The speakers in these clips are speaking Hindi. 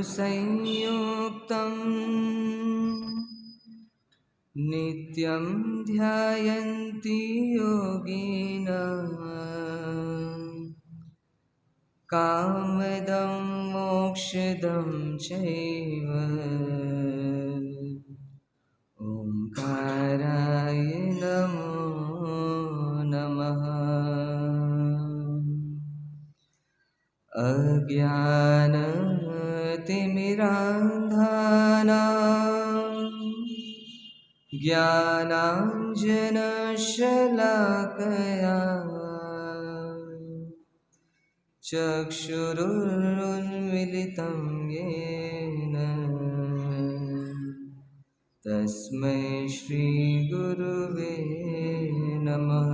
संयुक्तं नित्यं ध्यायन्ति योगिनः कामदं मोक्षदं चैव ओंकाराय नमो नमः। अज्ञानतिमिरान्धानां ज्ञानाञ्जनशलाकया चक्षुरुन्मिलितं येन तस्मै श्रीगुरुवे नमः।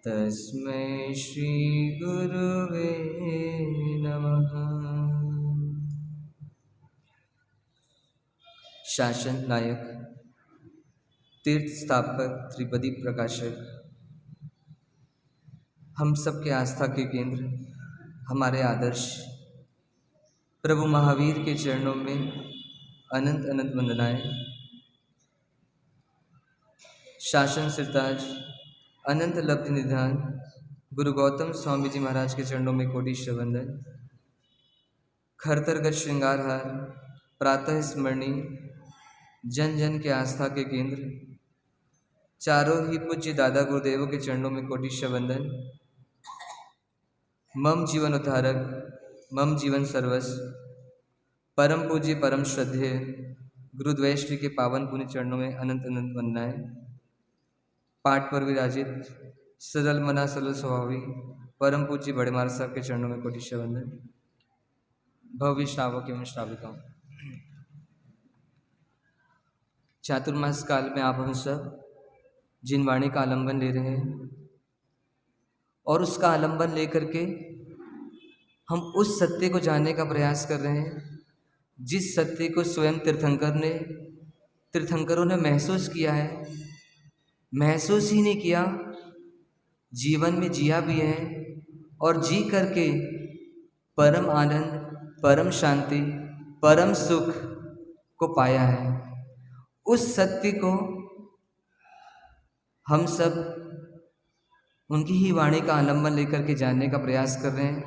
तस्मै श्रीगुरुवे नमः। शासन नायक, तीर्थ स्थापक, त्रिपदी प्रकाशक, हम सबके आस्था के केंद्र, हमारे आदर्श प्रभु महावीर के चरणों में अनंत अनंत वंदनाएं। शासन सिरताज, अनंत लब्ध निधान गुरु गौतम स्वामी जी महाराज के चरणों में कोटि वंदन। खरतरगत श्रृंगारहार, प्रातः स्मरणीय, जन जन के आस्था के केंद्र, चारों ही पूज्य दादा गुरुदेवों के चरणों में कोटि वंदन। मम जीवन उद्धारक, मम जीवन सर्वस्व, परम पूज्य परम श्रद्धेय गुरुद्वैश्री के पावन पुण्य चरणों में अनंत अनंत वंदनाएं। पाठ पर विराजित सरल मना सरल स्वभावी परम पूज्य बड़े महाराज साहब के चरणों में कोटि वंदन। भव्य श्रावक एवं श्राविकाओं, चातुर्मास काल में आप हम सब जिन वाणी का आलंबन ले रहे हैं और उसका आलंबन लेकर के हम उस सत्य को जानने का प्रयास कर रहे हैं जिस सत्य को स्वयं तीर्थंकरों ने महसूस किया है। महसूस ही नहीं किया, जीवन में जिया भी है और जी करके परम आनंद, परम शांति, परम सुख को पाया है। उस सत्य को हम सब उनकी ही वाणी का आलंबन लेकर के जानने का प्रयास कर रहे हैं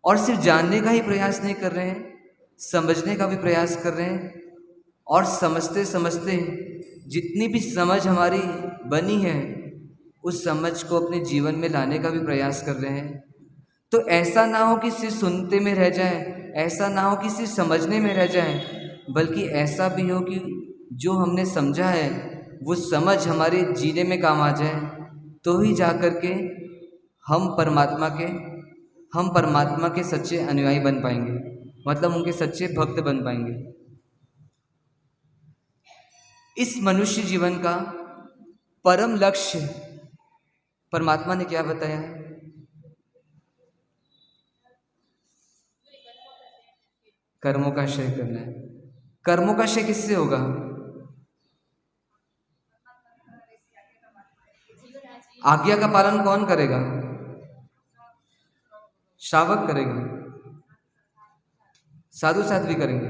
और सिर्फ जानने का ही प्रयास नहीं कर रहे हैं, समझने का भी प्रयास कर रहे हैं। और समझते समझते जितनी भी समझ हमारी बनी है उस समझ को अपने जीवन में लाने का भी प्रयास कर रहे हैं। तो ऐसा ना हो कि सिर्फ सुनते में रह जाए, ऐसा ना हो कि सिर्फ समझने में रह जाए, बल्कि ऐसा भी हो कि जो हमने समझा है वो समझ हमारे जीने में काम आ जाए, तो ही जा कर के हम परमात्मा के सच्चे अनुयायी बन पाएंगे, मतलब उनके सच्चे भक्त बन पाएंगे। इस मनुष्य जीवन का परम लक्ष्य परमात्मा ने क्या बताया है? कर्मों का क्षय करना है। कर्मों का क्षय किससे होगा? आज्ञा का पालन कौन करेगा? श्रावक करेगा, साधु साध भी करेंगे।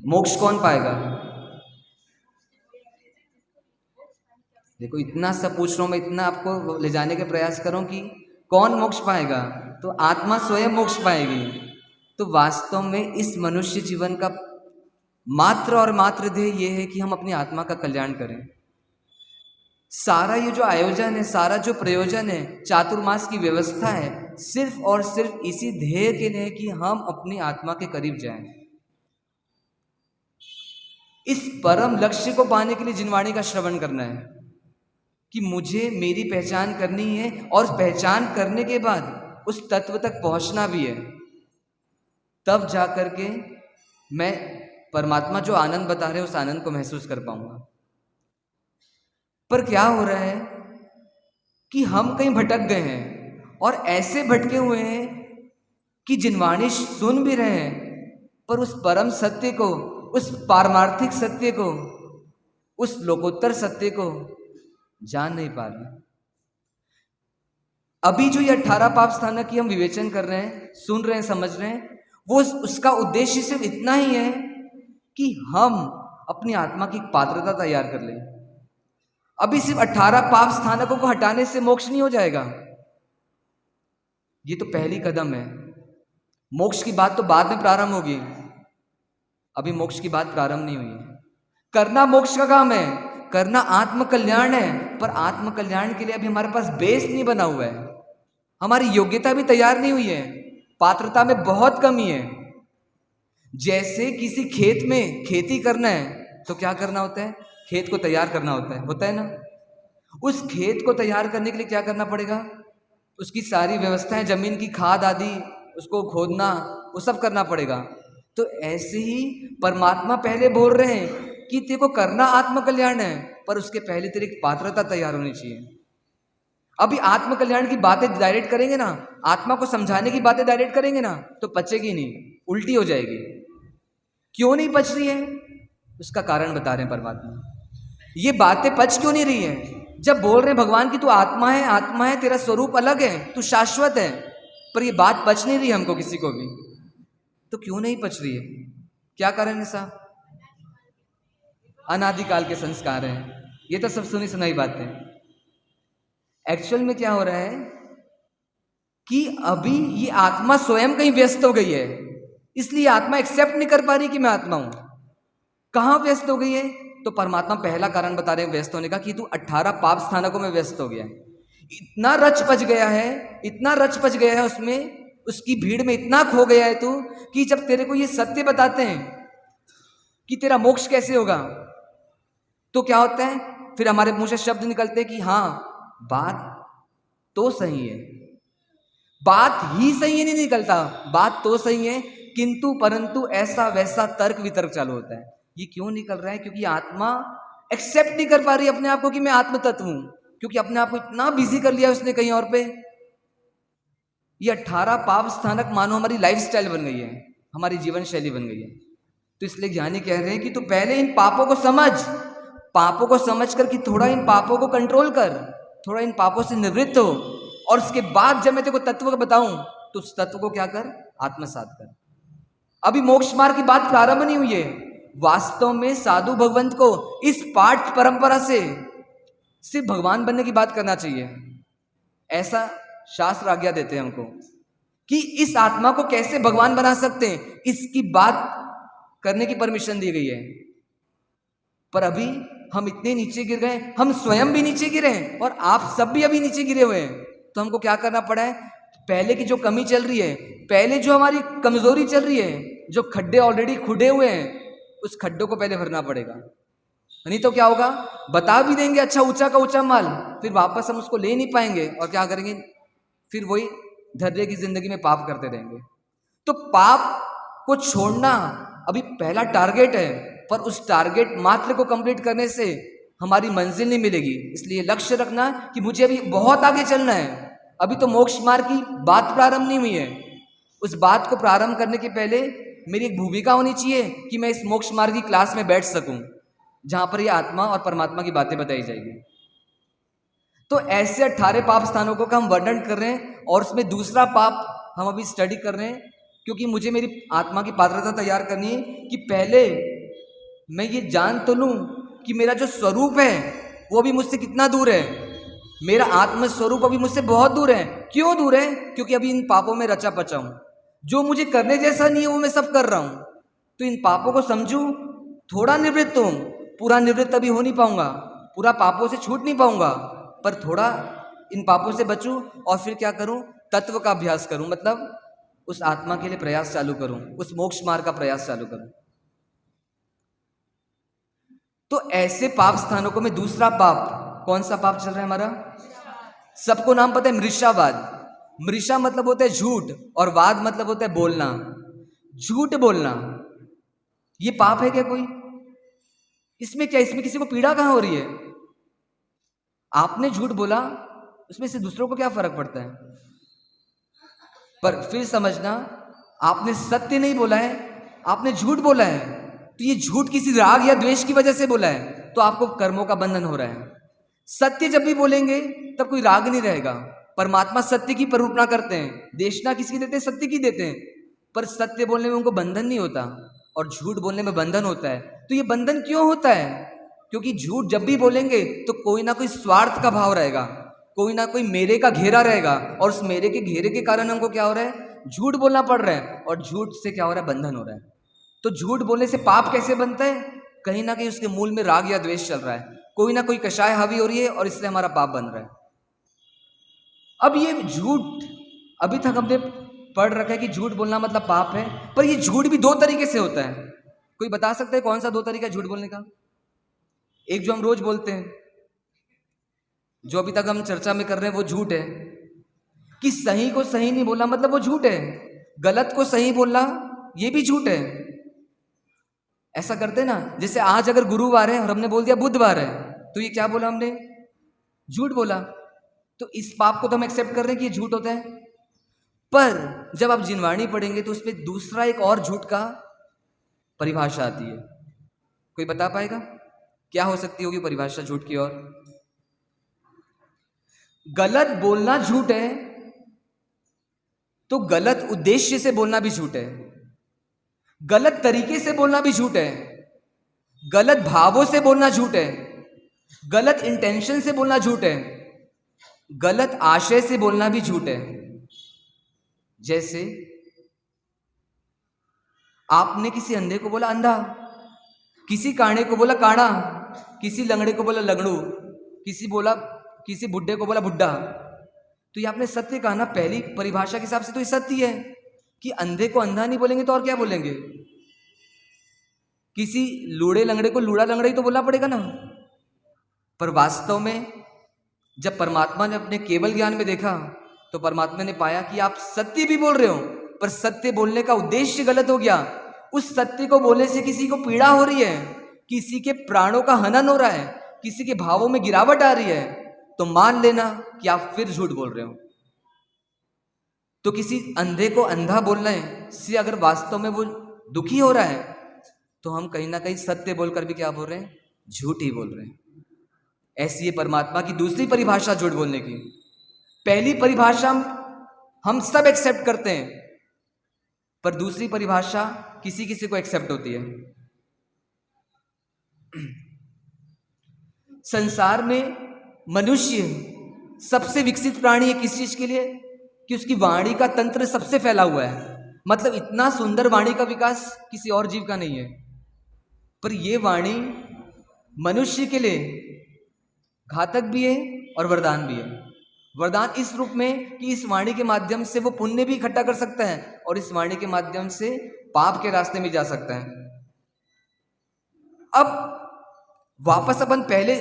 मोक्ष कौन पाएगा? देखो, इतना सब पूछ रहा हूं मैं, इतना आपको ले जाने के प्रयास करूं कि कौन मोक्ष पाएगा? तो आत्मा स्वयं मोक्ष पाएगी। तो वास्तव में इस मनुष्य जीवन का मात्र और मात्र ध्येय ये है कि हम अपनी आत्मा का कल्याण करें। सारा ये जो आयोजन है, सारा जो प्रयोजन है, चातुर्मास की व्यवस्था है, सिर्फ और सिर्फ इसी ध्येय के लिए कि हम अपनी आत्मा के करीब जाएं। इस परम लक्ष्य को पाने के लिए जिनवाणी का श्रवण करना है कि मुझे मेरी पहचान करनी है और पहचान करने के बाद उस तत्व तक पहुंचना भी है। तब जाकर के मैं परमात्मा जो आनंद बता रहे हैं उस आनंद को महसूस कर पाऊंगा। पर क्या हो रहा है कि हम कहीं भटक गए हैं और ऐसे भटके हुए हैं कि जिनवाणी सुन भी रहे हैं पर उस परम सत्य को, उस पारमार्थिक सत्य को, उस लोकोत्तर सत्य को जान नहीं पा रहे। अभी जो ये 18 पाप स्थानक की हम विवेचन कर रहे हैं, सुन रहे हैं, समझ रहे हैं, वो उसका उद्देश्य सिर्फ इतना ही है कि हम अपनी आत्मा की पात्रता तैयार कर लें। अभी सिर्फ 18 पाप स्थानकों को हटाने से मोक्ष नहीं हो जाएगा। ये तो पहली कदम है। मोक्ष की बात तो बाद में प्रारंभ होगी, अभी मोक्ष की बात प्रारंभ नहीं हुई है। करना मोक्ष का काम है, करना आत्म कल्याण है, पर आत्म कल्याण के लिए अभी हमारे पास बेस नहीं बना हुआ है, हमारी योग्यता भी तैयार नहीं हुई है, पात्रता में बहुत कमी है। जैसे किसी खेत में खेती करना है तो क्या करना होता है? खेत को तैयार करना होता है ना। उस खेत को तैयार करने के लिए क्या करना पड़ेगा? उसकी सारी व्यवस्थाएं, जमीन की खाद आदि, उसको खोदना, वो सब करना पड़ेगा। तो ऐसे ही परमात्मा पहले बोल रहे हैं कि तेरे को करना आत्म कल्याण है, पर उसके पहले तेरी एक पात्रता तैयार होनी चाहिए। अभी आत्म कल्याण की बातें डायरेक्ट करेंगे ना, आत्मा को समझाने की बातें डायरेक्ट करेंगे ना, तो पचेगी नहीं, उल्टी हो जाएगी। क्यों नहीं पच रही है? उसका कारण बता रहे हैं परमात्मा। ये बातें पच क्यों नहीं रही है? जब बोल रहे हैं भगवान की तू आत्मा है, आत्मा है, तेरा स्वरूप अलग है, तू शाश्वत है, पर ये बात पच नहीं रही हमको किसी को भी। तो क्यों नहीं पच रही है? क्या कारण है? ऐसा अनादिकाल के संस्कार हैं। ये तो सब सुनी सुनाई बातें। एक्चुअल में क्या हो रहा है कि अभी ये आत्मा स्वयं कहीं व्यस्त हो गई है, इसलिए आत्मा एक्सेप्ट नहीं कर पा रही कि मैं आत्मा हूं। कहां व्यस्त हो गई है? तो परमात्मा पहला कारण बता रहे हैं व्यस्त होने का, कि तू 18 पाप स्थानकों में व्यस्त हो गया है। इतना रच पच गया है, इतना रच पच गया है उसमें, उसकी भीड़ में इतना खो गया है तू, कि जब तेरे को ये सत्य बताते हैं कि तेरा मोक्ष कैसे होगा, तो क्या होता है? फिर हमारे मुंह से शब्द निकलते हैं कि हाँ बात तो सही है। बात ही सही है नहीं निकलता, बात तो सही है, किंतु परंतु ऐसा वैसा तर्क वितर्क चालू होता है। ये क्यों निकल रहा है? क्योंकि आत्मा एक्सेप्ट नहीं कर पा रही अपने आप को कि मैं आत्म तत्व हूं, क्योंकि अपने आप को इतना बिजी कर लिया उसने कहीं और पे। ये 18 पाप स्थानक मानो हमारी लाइफस्टाइल बन गई है, हमारी जीवन शैली बन गई है। तो इसलिए ज्ञानी कह रहे हैं कि तू पहले इन पापों को समझ, पापों को समझ कर कि थोड़ा इन पापों को कंट्रोल कर, थोड़ा इन पापों से निवृत्त हो, और उसके बाद जब मैं तेरे को तत्व को बताऊं तो उस तत्व को क्या कर? आत्मसात कर। अभी मोक्ष मार्ग की बात प्रारंभ नहीं हुई है। वास्तव में साधु भगवंत को इस पाठ परंपरा से सिर्फ भगवान बनने की बात करना चाहिए, ऐसा शास्त्र आज्ञा देते हैं हमको, कि इस आत्मा को कैसे भगवान बना सकते हैं, इसकी बात करने की परमिशन दी गई है। पर अभी हम इतने नीचे गिर गए, हम स्वयं भी नीचे गिरे हैं और आप सब भी अभी नीचे गिरे हुए हैं। तो हमको क्या करना पड़ा है? पहले की जो कमी चल रही है, पहले जो हमारी कमजोरी चल रही है, जो खड्डे ऑलरेडी खुदे हुए हैं, उस खड्डों को पहले भरना पड़ेगा। नहीं तो क्या होगा? बता भी देंगे अच्छा ऊंचा का ऊंचा माल, फिर वापस हम उसको ले नहीं पाएंगे, और क्या करेंगे? फिर वही धैर्य की जिंदगी में पाप करते रहेंगे। तो पाप को छोड़ना अभी पहला टारगेट है, पर उस टारगेट मात्र को कंप्लीट करने से हमारी मंजिल नहीं मिलेगी। इसलिए लक्ष्य रखना कि मुझे अभी बहुत आगे चलना है, अभी तो मोक्ष मार्ग की बात प्रारंभ नहीं हुई है। उस बात को प्रारंभ करने के पहले मेरी एक भूमिका होनी चाहिए कि मैं इस मोक्ष मार्ग की क्लास में बैठ सकूं, जहां पर ये आत्मा और परमात्मा की बातें बताई जाएगी। तो ऐसे 18 पाप स्थानों का हम वर्णन कर रहे हैं, और उसमें दूसरा पाप हम अभी स्टडी कर रहे हैं, क्योंकि मुझे मेरी आत्मा की पात्रता तैयार करनी है कि पहले मैं ये जान तो लूं कि मेरा जो स्वरूप है वो भी मुझसे कितना दूर है। मेरा आत्म स्वरूप अभी मुझसे बहुत दूर है। क्यों दूर है? क्योंकि अभी इन पापों में रचा पचा हूं, जो मुझे करने जैसा नहीं है वो मैं सब कर रहा हूं। तो इन पापों को समझूं, थोड़ा निवृत्त हूं, पूरा निवृत्त अभी हो नहीं पाऊंगा, पूरा पापों से छूट नहीं पाऊंगा, पर थोड़ा इन पापों से बचूं, और फिर क्या करूं? तत्व का अभ्यास करूं, मतलब उस आत्मा के लिए प्रयास चालू करूं, उस मोक्ष मार्ग का प्रयास चालू करूं। तो ऐसे पाप स्थानों में दूसरा पाप, कौन सा पाप चल रहा है हमारा? सबको नाम पता है, मृषावाद। मृषा मतलब होता है झूठ, और वाद मतलब होता है बोलना, झूठ बोलना। ये पाप है क्या कोई? इसमें क्या, इसमें किसी को पीड़ा कहां हो रही है? आपने झूठ बोला, उसमें से दूसरों को क्या फर्क पड़ता है? पर फिर समझना, आपने सत्य नहीं बोला है, आपने झूठ बोला है। तो ये झूठ किसी राग या द्वेष की वजह से बोला है, तो आपको कर्मों का बंधन हो रहा है। सत्य जब भी बोलेंगे तब कोई राग नहीं रहेगा, परमात्मा सत्य की प्ररूपणा करते हैं, देशना किसकी देते हैं? सत्य की देते हैं, पर सत्य बोलने में उनको बंधन नहीं होता और झूठ बोलने में बंधन होता है। तो ये बंधन क्यों होता है? क्योंकि झूठ जब भी बोलेंगे तो कोई ना कोई स्वार्थ का भाव रहेगा, कोई ना कोई मेरे का घेरा रहेगा, और उस मेरे के घेरे के कारण हमको क्या हो रहा है? झूठ बोलना पड़ रहा है, और झूठ से क्या हो रहा है? बंधन हो रहा है। तो झूठ बोलने से पाप कैसे बनता है? कहीं ना कहीं उसके मूल में राग या द्वेष चल रहा है, कोई ना कोई कषाय हावी हो रही है, और इसलिए हमारा पाप बन रहा है। अब ये झूठ अभी तक हमने पढ़ रखा है कि झूठ बोलना मतलब पाप है, पर ये झूठ भी दो तरीके से होता है। कोई बता सकता है कौन सा दो तरीका है झूठ बोलने का? एक जो हम रोज बोलते हैं, जो अभी तक हम चर्चा में कर रहे हैं, वो झूठ है कि सही को सही नहीं बोला मतलब वो झूठ है, गलत को सही बोलना ये भी झूठ है। ऐसा करते हैं ना, जैसे आज अगर गुरुवार है और हमने बोल दिया बुधवार है, तो ये क्या बोला हमने? झूठ बोला। तो इस पाप को तो हम एक्सेप्ट कर रहे हैं कि ये झूठ होता है, पर जब आप जिनवाणी पढ़ेंगे तो उसमें दूसरा एक और झूठ का परिभाषा आती है। कोई बता पाएगा क्या हो सकती होगी परिभाषा झूठ की? और गलत बोलना झूठ है तो गलत उद्देश्य से बोलना भी झूठ है, गलत तरीके से बोलना भी झूठ है, गलत भावों से बोलना झूठ है, गलत इंटेंशन से बोलना झूठ है, गलत आशय से बोलना भी झूठ है। जैसे आपने किसी अंधे को बोला अंधा, किसी काणे को बोला काणा, किसी लंगड़े को बोला लंगड़ू, किसी बुड्ढे को बोला बुड्ढा। तो ये आपने सत्य कहा ना, पहली परिभाषा के हिसाब से तो ये सत्य है कि अंधे को अंधा नहीं बोलेंगे तो और क्या बोलेंगे? किसी लूड़े लंगड़े को लूड़ा लंगड़ा ही तो बोलना पड़ेगा ना। पर वास्तव में जब परमात्मा ने अपने केवल ज्ञान में देखा तो परमात्मा ने पाया कि आप सत्य भी बोल रहे हो, पर सत्य बोलने का उद्देश्य गलत हो गया। उस सत्य को बोलने से किसी को पीड़ा हो रही है, किसी के प्राणों का हनन हो रहा है, किसी के भावों में गिरावट आ रही है, तो मान लेना कि आप फिर झूठ बोल रहे हो। तो किसी अंधे को अंधा बोलने से अगर वास्तव में वो दुखी हो रहा है तो हम कहीं ना कहीं सत्य बोलकर भी क्या बोल रहे हैं? झूठ ही बोल रहे हैं। ऐसी है परमात्मा की दूसरी परिभाषा झूठ बोलने की। पहली परिभाषा हम सब एक्सेप्ट करते हैं, पर दूसरी परिभाषा किसी किसी को एक्सेप्ट होती है। संसार में मनुष्य सबसे विकसित प्राणी है किस चीज के लिए? कि उसकी वाणी का तंत्र सबसे फैला हुआ है। मतलब इतना सुंदर वाणी का विकास किसी और जीव का नहीं है, पर यह वाणी मनुष्य के लिए घातक भी है और वरदान भी है। वरदान इस रूप में कि इस वाणी के माध्यम से वो पुण्य भी इकट्ठा कर सकता है, और इस वाणी के माध्यम से पाप के रास्ते में जा सकता है। अब वापस अपन पहले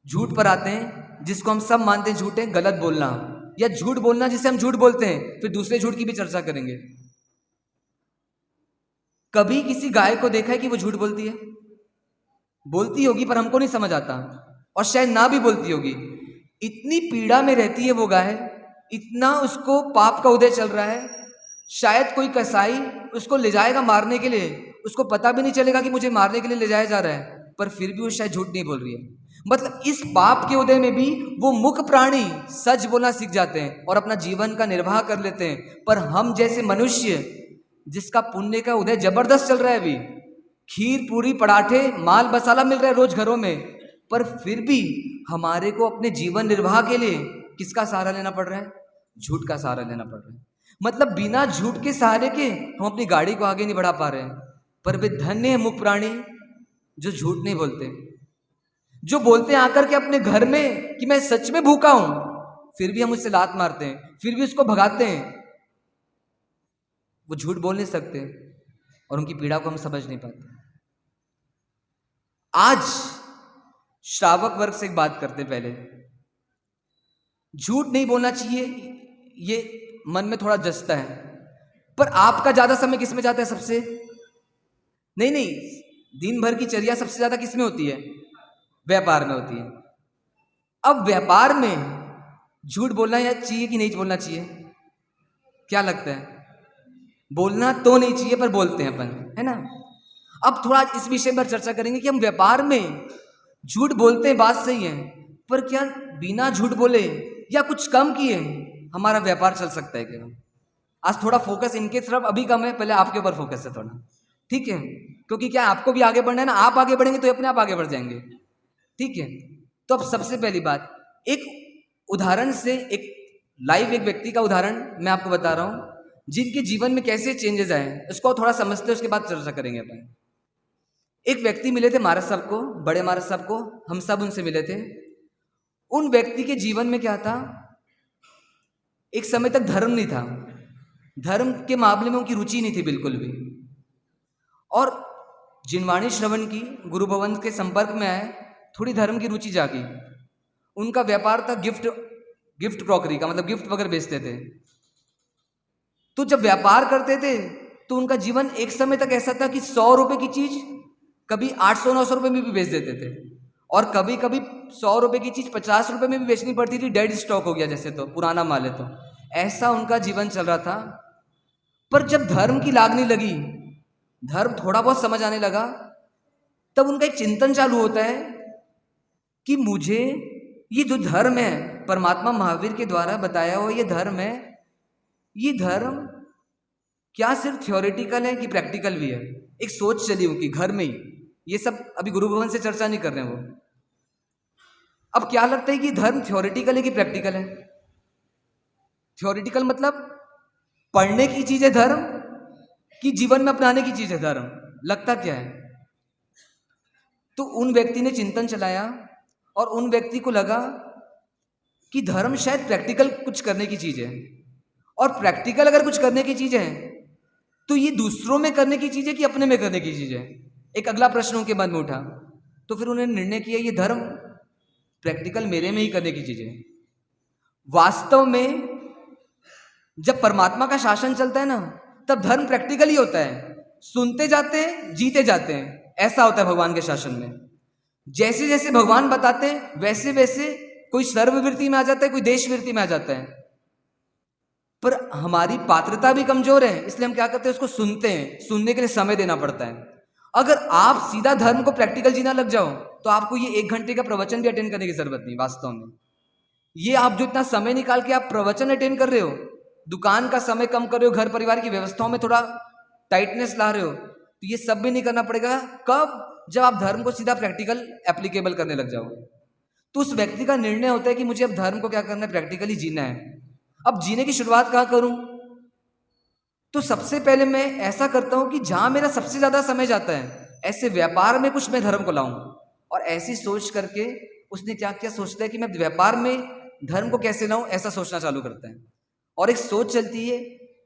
झूठ पर आते हैं, जिसको हम सब मानते हैं झूठ है, गलत बोलना या झूठ बोलना जिसे हम झूठ बोलते हैं। फिर दूसरे झूठ की भी चर्चा करेंगे। कभी किसी गाय को देखा है कि वो झूठ बोलती है? बोलती होगी पर हमको नहीं समझ आता, और शायद ना भी बोलती होगी। इतनी पीड़ा में रहती है वो गाय, इतना उसको पाप का उदय चल रहा है, शायद कोई कसाई उसको ले जाएगा मारने के लिए, उसको पता भी नहीं चलेगा कि मुझे मारने के लिए ले जाया जा रहा है, पर फिर भी वो शायद झूठ नहीं बोल रही है। मतलब इस पाप के उदय में भी वो मुख प्राणी सच बोलना सीख जाते हैं और अपना जीवन का निर्वाह कर लेते हैं। पर हम जैसे मनुष्य जिसका पुण्य का उदय जबरदस्त चल रहा है, अभी खीर पूरी पराठे माल मसाला मिल रहा है रोज घरों में, पर फिर भी हमारे को अपने जीवन निर्वाह के लिए किसका सहारा लेना पड़ रहा है? झूठ का सहारा लेना पड़ रहा है। मतलब बिना झूठ के सहारे के हम अपनी गाड़ी को आगे नहीं बढ़ा पा रहे हैं। पर वे धन्य है मुख प्राणी जो झूठ नहीं बोलते, जो बोलते हैं आकर के अपने घर में कि मैं सच में भूखा हूं, फिर भी हम उससे लात मारते हैं, फिर भी उसको भगाते हैं। वो झूठ बोल नहीं सकते और उनकी पीड़ा को हम समझ नहीं पाते। आज श्रावक वर्ग से एक बात करते हैं। पहले झूठ नहीं बोलना चाहिए, ये मन में थोड़ा जचता है, पर आपका ज्यादा समय किस में जाता है? सबसे नहीं, दिन भर की चर्या सबसे ज्यादा किस में होती है? व्यापार में होती है। अब व्यापार में झूठ बोलना या चाहिए कि नहीं बोलना चाहिए? क्या लगता है? बोलना तो नहीं चाहिए, पर बोलते हैं अपन, है ना। अब थोड़ा इस विषय पर चर्चा करेंगे कि हम व्यापार में झूठ बोलते हैं, बात सही है, पर क्या बिना झूठ बोले या कुछ कम किए, हमारा व्यापार चल सकता है क्या? आज थोड़ा फोकस इनके तरफ अभी कम है, पहले आपके ऊपर फोकस है थोड़ा, ठीक है? क्योंकि क्या आपको भी आगे बढ़ना है ना, आप आगे बढ़ेंगे तो अपने आप आगे बढ़ जाएंगे, ठीक है? तो अब सबसे पहली बात, एक उदाहरण से, एक लाइव एक व्यक्ति का उदाहरण मैं आपको बता रहा हूं, जिनके जीवन में कैसे चेंजेस आए, उसको थोड़ा समझते हैं, उसके बाद चर्चा करेंगे अपन। एक व्यक्ति मिले थे महाराज साहब को, बड़े महाराज साहब को, हम सब उनसे मिले थे। उन व्यक्ति के जीवन में क्या था, एक समय तक धर्म नहीं था, धर्म के मामले में उनकी रुचि नहीं थी बिल्कुल भी, और जिनवाणी श्रवण की, गुरु भवन के संपर्क में आए, थोड़ी धर्म की रुचि जागी। उनका व्यापार था गिफ्ट क्रॉकरी का, मतलब गिफ्ट वगैरह बेचते थे। तो जब व्यापार करते थे तो उनका जीवन एक समय तक ऐसा था कि 100 रुपए की चीज कभी 800-900 रुपए में भी बेच देते थे, और कभी कभी 100 रुपए की चीज 50 रुपए में भी बेचनी पड़ती थी, डेड स्टॉक हो गया जैसे, तो पुराना माल है, तो ऐसा उनका जीवन चल रहा था। पर जब धर्म की लागनी लगी, धर्म थोड़ा बहुत समझ आने लगा, तब उनका एक चिंतन चालू होता है कि मुझे ये जो धर्म है, परमात्मा महावीर के द्वारा बताया हुआ ये धर्म है, ये धर्म क्या सिर्फ थ्योरेटिकल है कि प्रैक्टिकल भी है? एक सोच चली उनकी घर में ही, ये सब अभी गुरु भवन से चर्चा नहीं कर रहे हैं वो। अब क्या लगता है कि धर्म थ्योरेटिकल है कि प्रैक्टिकल है? थ्योरेटिकल मतलब पढ़ने की चीज है धर्म, कि जीवन में अपनाने की चीज है धर्म? लगता क्या है? तो उन व्यक्ति ने चिंतन चलाया, और उन व्यक्ति को लगा कि धर्म शायद प्रैक्टिकल कुछ करने की चीज है, और प्रैक्टिकल अगर कुछ करने की चीज है तो ये दूसरों में करने की चीज है कि अपने में करने की चीज है? एक अगला प्रश्न उनके मन में उठा। तो फिर उन्होंने निर्णय किया, ये धर्म प्रैक्टिकल मेरे में ही करने की चीज है। वास्तव में जब परमात्मा का शासन चलता है ना, तब धर्म प्रैक्टिकल ही होता है, सुनते जाते हैं, जीते जाते हैं, ऐसा होता है भगवान के शासन में। जैसे जैसे भगवान बताते हैं वैसे वैसे कोई सर्ववृत्ति में आ जाता है, कोई देशवृत्ति में आ जाता है। पर हमारी पात्रता भी कमजोर है, इसलिए हम क्या करते हैं, उसको सुनते हैं, सुनने के लिए समय देना पड़ता है। अगर आप सीधा धर्म को प्रैक्टिकल जीना लग जाओ तो आपको ये 1 घंटे का प्रवचन भी अटेंड करने की जरूरत नहीं। वास्तव में ये आप जो इतना समय निकाल के आप प्रवचन अटेंड कर रहे हो, दुकान का समय कम कर रहे हो, घर परिवार की व्यवस्थाओं में थोड़ा टाइटनेस ला रहे हो, तो ये सब भी नहीं करना पड़ेगा। कब? जब आप धर्म को सीधा प्रैक्टिकल एप्लीकेबल करने लग जाओगे। तो उस व्यक्ति का निर्णय होता है कि मुझे अब धर्म को क्या करना है, प्रैक्टिकली जीना है। अब जीने की शुरुआत कहाँ करूं? तो सबसे पहले मैं ऐसा करता हूं कि जहां मेरा सबसे ज्यादा समय जाता है, ऐसे व्यापार में कुछ मैं धर्म को लाऊं। और ऐसी सोच करके उसने क्या क्या सोचता है कि मैं व्यापार में धर्म को कैसे लाऊं, ऐसा सोचना चालू करता है। और एक सोच चलती है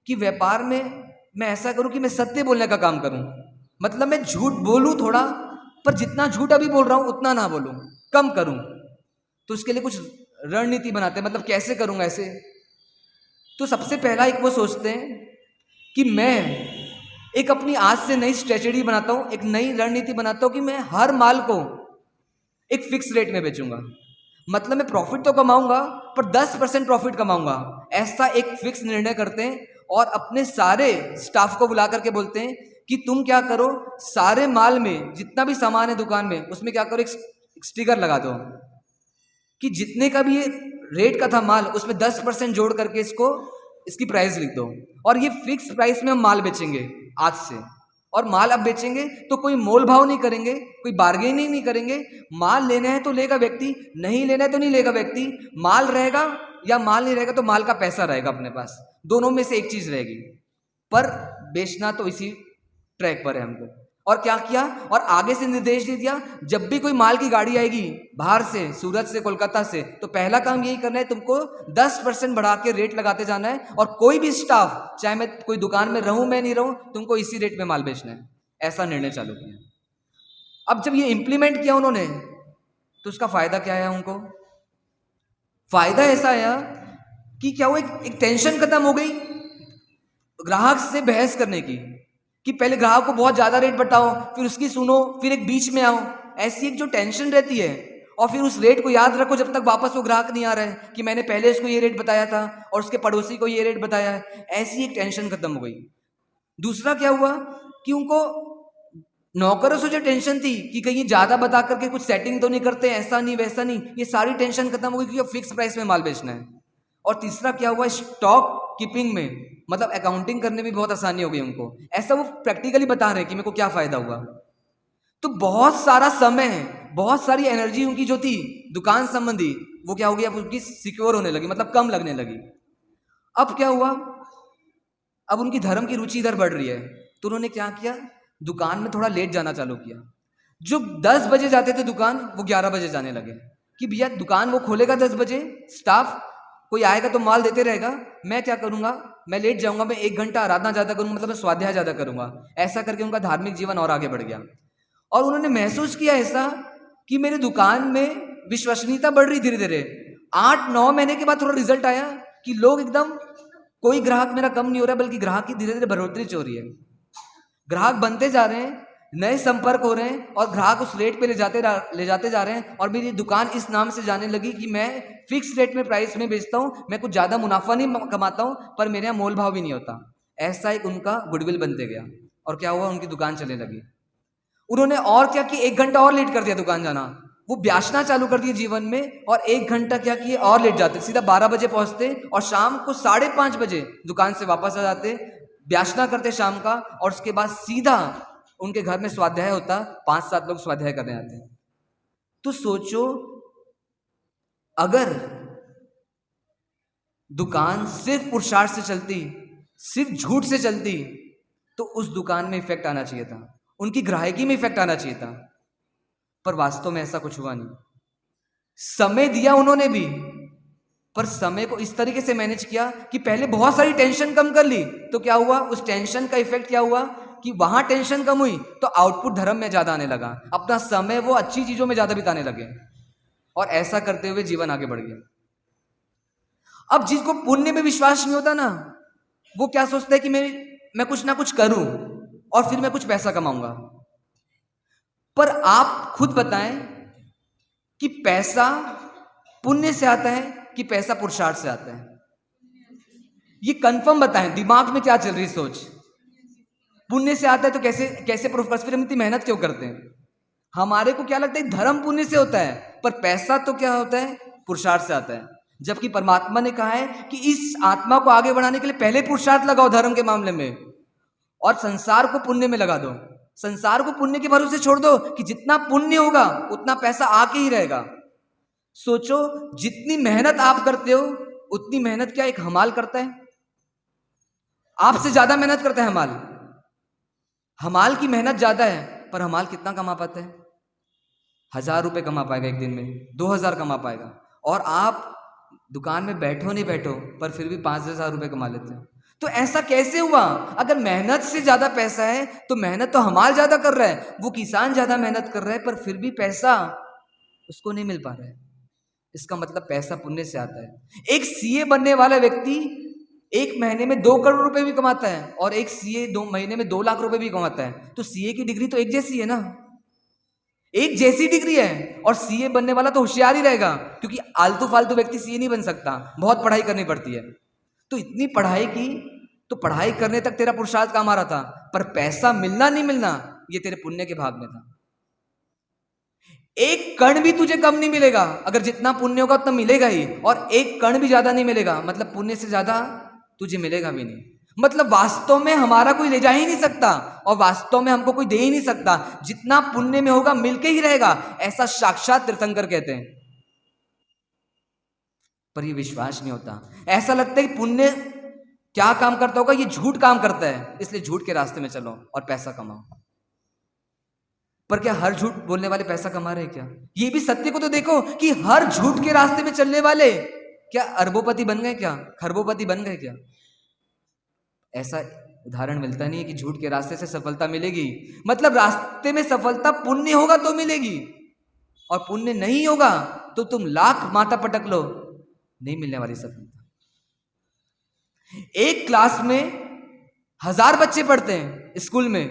कि व्यापार में मैं ऐसा करूं कि मैं सत्य बोलने का काम करूं, मतलब मैं झूठ बोलूं थोड़ा, पर जितना झूठ अभी बोल रहा हूं उतना ना बोलूं, कम करूं। तो उसके लिए कुछ रणनीति बनाते हैं, मतलब कैसे करूंगा ऐसे। तो सबसे पहला एक वो सोचते हैं कि मैं एक अपनी आज से नई स्ट्रेटेजी बनाता हूं, एक नई रणनीति बनाता हूं कि मैं हर माल को एक फिक्स रेट में बेचूंगा। मतलब मैं प्रॉफिट तो कमाऊंगा पर 10% प्रॉफिट कमाऊंगा, ऐसा एक फिक्स निर्णय करते हैं। और अपने सारे स्टाफ को बुला करके बोलते हैं कि तुम क्या करो, सारे माल में जितना भी सामान है दुकान में, उसमें क्या करो, एक स्टिकर लगा दो कि जितने का भी ये रेट का था माल, उसमें 10% जोड़ करके इसकी प्राइस लिख दो, और ये फिक्स प्राइस में हम माल बेचेंगे आज से। और माल अब बेचेंगे तो कोई मोल भाव नहीं करेंगे, कोई बार्गेनिंग नहीं करेंगे। माल लेना है तो लेगा व्यक्ति, नहीं लेना है तो नहीं लेगा व्यक्ति। माल रहेगा या माल नहीं रहेगा तो माल का पैसा रहेगा अपने पास, दोनों में से एक चीज रहेगी। पर बेचना तो इसी ट्रैक पर है हमको। और क्या किया, और आगे से निर्देश दे दिया, जब भी कोई माल की गाड़ी आएगी बाहर से, सूरत से, कोलकाता से, तो पहला काम यही करना है, तुमको 10% बढ़ा के रेट लगाते जाना है। और कोई भी स्टाफ, चाहे मैं कोई दुकान में रहूं मैं नहीं रहूं, तुमको इसी रेट में माल बेचना है। ऐसा निर्णय चालू किया। अब जब ये इंप्लीमेंट किया उन्होंने, तो उसका फायदा क्या आया उनको? फायदा ऐसा आया कि क्या वो एक टेंशन खत्म हो गई ग्राहक से बहस करने की, कि पहले ग्राहक को बहुत ज्यादा रेट बताओ, फिर उसकी सुनो, फिर एक बीच में आओ। ऐसी एक जो टेंशन रहती है, और फिर उस रेट को याद रखो जब तक वापस वो ग्राहक नहीं आ रहा है कि मैंने पहले उसको ये रेट बताया था और उसके पड़ोसी को ये रेट बताया है। ऐसी एक टेंशन खत्म हो गई। दूसरा क्या हुआ कि उनको नौकरों से जो टेंशन थी कि कहीं ज्यादा बता करके कुछ सेटिंग तो नहीं करते, ऐसा नहीं वैसा नहीं, ये सारी टेंशन खत्म हो गई कि अब फिक्स प्राइस में माल बेचना है। और तीसरा क्या हुआ, स्टॉक कीपिंग में, मतलब अकाउंटिंग करने में बहुत आसानी हो गई उनको। ऐसा वो प्रैक्टिकली बता रहे हैं कि मेरे को क्या फायदा हुआ। तो बहुत सारा समय, बहुत सारी एनर्जी उनकी जो थी दुकान संबंधी, वो क्या हो गई, अब उनकी सिक्योर होने लगी, मतलब कम लगने लगी। अब क्या हुआ, अब उनकी धर्म की रुचि इधर बढ़ रही है, तो उन्होंने क्या किया, दुकान में थोड़ा लेट जाना चालू किया। जो 10 बजे जाते थे दुकान, वो 11 बजे जाने लगे कि भैया दुकान वो खोलेगा 10 बजे, स्टाफ कोई आएगा तो माल देते रहेगा, मैं क्या करूंगा, मैं लेट जाऊंगा, मैं 1 घंटा आराधना ज्यादा करूंगा, मतलब मैं स्वाध्याय ज्यादा करूंगा। ऐसा करके उनका धार्मिक जीवन और आगे बढ़ गया। और उन्होंने महसूस किया ऐसा कि मेरे दुकान में विश्वसनीयता बढ़ रही धीरे धीरे। 8-9 महीने के बाद थोड़ा रिजल्ट आया कि लोग एकदम, कोई ग्राहक मेरा कम नहीं हो रहा, बल्कि ग्राहक की धीरे धीरे बढ़ोतरी हो रही है। ग्राहक बनते जा रहे हैं, नए संपर्क हो रहे हैं, और ग्राहक उस रेट पे ले जाते जा रहे हैं। और मेरी दुकान इस नाम से जाने लगी कि मैं फिक्स रेट में प्राइस में बेचता हूँ, मैं कुछ ज़्यादा मुनाफा नहीं कमाता हूँ, पर मेरे यहाँ मोल भाव भी नहीं होता। ऐसा एक उनका गुडविल बनते गया। और क्या हुआ, उनकी दुकान चलने लगी। उन्होंने और क्या कि 1 घंटा और लेट कर दिया दुकान जाना, वो ब्यासना चालू कर दिए जीवन में, और 1 घंटा क्या किए और लेट जाते, सीधा 12 बजे पहुंचते और शाम को 5:30 बजे दुकान से वापस आ जाते, ब्यासना करते शाम का, और उसके बाद सीधा उनके घर में स्वाध्याय होता, 5-7 लोग स्वाध्याय करने आते हैं। तो सोचो, अगर दुकान सिर्फ पुरुषार्थ से चलती, सिर्फ झूठ से चलती, तो उस दुकान में इफेक्ट आना चाहिए था, उनकी ग्राहकी में इफेक्ट आना चाहिए था, पर वास्तव में ऐसा कुछ हुआ नहीं। समय दिया उन्होंने भी, पर समय को इस तरीके से मैनेज किया कि पहले बहुत सारी टेंशन कम कर ली, तो क्या हुआ, उस टेंशन का इफेक्ट क्या हुआ कि वहां टेंशन कम हुई तो आउटपुट धर्म में ज्यादा आने लगा, अपना समय वो अच्छी चीजों में ज्यादा बिताने लगे, और ऐसा करते हुए जीवन आगे बढ़ गया। अब जिसको पुण्य में विश्वास नहीं होता ना, वो क्या सोचता है कि मैं कुछ ना कुछ करूं और फिर मैं कुछ पैसा कमाऊंगा। पर आप खुद बताएं कि पैसा पुण्य से आता है कि पैसा पुरुषार्थ से आता है? ये कंफर्म बताएं, दिमाग में क्या चल रही सोच। पुण्य से आता है तो कैसे कैसे प्रूफ कर, फिर हम इतनी मेहनत क्यों करते हैं? हमारे को क्या लगता है धर्म पुण्य से होता है, पर पैसा तो क्या होता है, पुरुषार्थ से आता है। जबकि परमात्मा ने कहा है कि इस आत्मा को आगे बढ़ाने के लिए पहले पुरुषार्थ लगाओ धर्म के मामले में, और संसार को पुण्य में लगा दो। संसार को पुण्य के भरोसे छोड़ दो कि जितना पुण्य होगा उतना पैसा आके ही रहेगा। सोचो, जितनी मेहनत आप करते हो उतनी मेहनत क्या एक हमाल करता है? आपसे ज्यादा मेहनत करता है हमाल। हमाल की मेहनत ज्यादा है, पर हमाल कितना कमा पाता है? 1000 रुपए कमा पाएगा एक दिन में, 2000 कमा पाएगा। और आप दुकान में बैठो नहीं बैठो, पर फिर भी 5,000 रुपए कमा लेते हो। तो ऐसा कैसे हुआ? अगर मेहनत से ज्यादा पैसा है तो मेहनत तो हमाल ज्यादा कर रहा है, वो किसान ज्यादा मेहनत कर रहा है, पर फिर भी पैसा उसको नहीं मिल पा रहा है। इसका मतलब पैसा पुण्य से आता है। एक सीए बनने वाला व्यक्ति 1 महीने में 2 करोड़ रुपए भी कमाता है, और एक सीए 2 महीने में 2 लाख रुपए भी कमाता है। तो सीए की डिग्री तो एक जैसी है ना, एक जैसी डिग्री है। और सीए बनने वाला तो होशियार ही रहेगा, क्योंकि आलतू फालतू व्यक्ति सीए नहीं बन सकता, बहुत पढ़ाई करनी पड़ती है। तो इतनी पढ़ाई की, तो पढ़ाई करने तक तेरा पुरुषार्थ काम आ रहा था, पर पैसा मिलना नहीं मिलना ये तेरे पुण्य के भाग में था। एक कण भी तुझे कम नहीं मिलेगा, अगर जितना पुण्य होगा उतना मिलेगा ही, और एक कण भी ज्यादा नहीं मिलेगा, मतलब पुण्य से ज्यादा तुझे मिलेगा भी नहीं। मतलब वास्तव में हमारा कोई ले जा ही नहीं सकता, और वास्तव में हमको कोई दे ही नहीं सकता। जितना पुण्य में होगा मिलके ही रहेगा, ऐसा साक्षात तीर्थंकर कहते हैं। पर ये विश्वास नहीं होता। ऐसा लगता है कि पुण्य क्या काम करता होगा, ये झूठ काम करता है, इसलिए झूठ के रास्ते में चलो और पैसा कमाओ। पर क्या हर झूठ बोलने वाले पैसा कमा रहे हैं क्या? ये भी सत्य को तो देखो कि हर झूठ के रास्ते में चलने वाले क्या अरबोपति बन गए क्या, खरबोपति बन गए क्या? ऐसा उदाहरण मिलता नहीं है कि झूठ के रास्ते से सफलता मिलेगी। मतलब रास्ते में सफलता पुण्य होगा तो मिलेगी, और पुण्य नहीं होगा तो तुम लाख माथा पटक लो, नहीं मिलने वाली सफलता। एक क्लास में 1000 बच्चे पढ़ते हैं स्कूल में,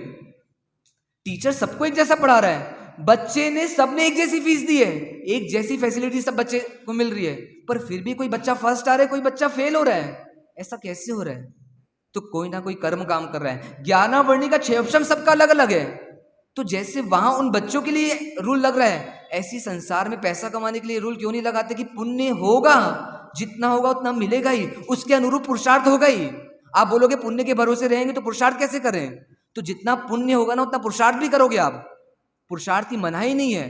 टीचर सबको एक जैसा पढ़ा रहा है, बच्चे ने सबने एक जैसी फीस दी है, एक जैसी फैसिलिटी सब बच्चे को मिल रही है, पर फिर भी कोई बच्चा फर्स्ट आ रहा है, कोई बच्चा फेल हो रहा है। ऐसा कैसे हो रहा है? तो कोई ना कोई कर्म काम कर रहा है। ज्ञानावर्णी का 6 ऑप्शन सबका अलग अलग है, तो जैसे वहां उन बच्चों के लिए रूल लग रहा है, ऐसी संसार में पैसा कमाने के लिए रूल क्यों नहीं लगाते कि पुण्य होगा जितना होगा उतना मिलेगा ही, उसके अनुरूप पुरुषार्थ होगा ही। आप बोलोगे पुण्य के भरोसे रहेंगे तो पुरुषार्थ कैसे करें? तो जितना पुण्य होगा ना उतना पुरुषार्थ भी करोगे आप। पुरुषार्थ की मनाही नहीं है,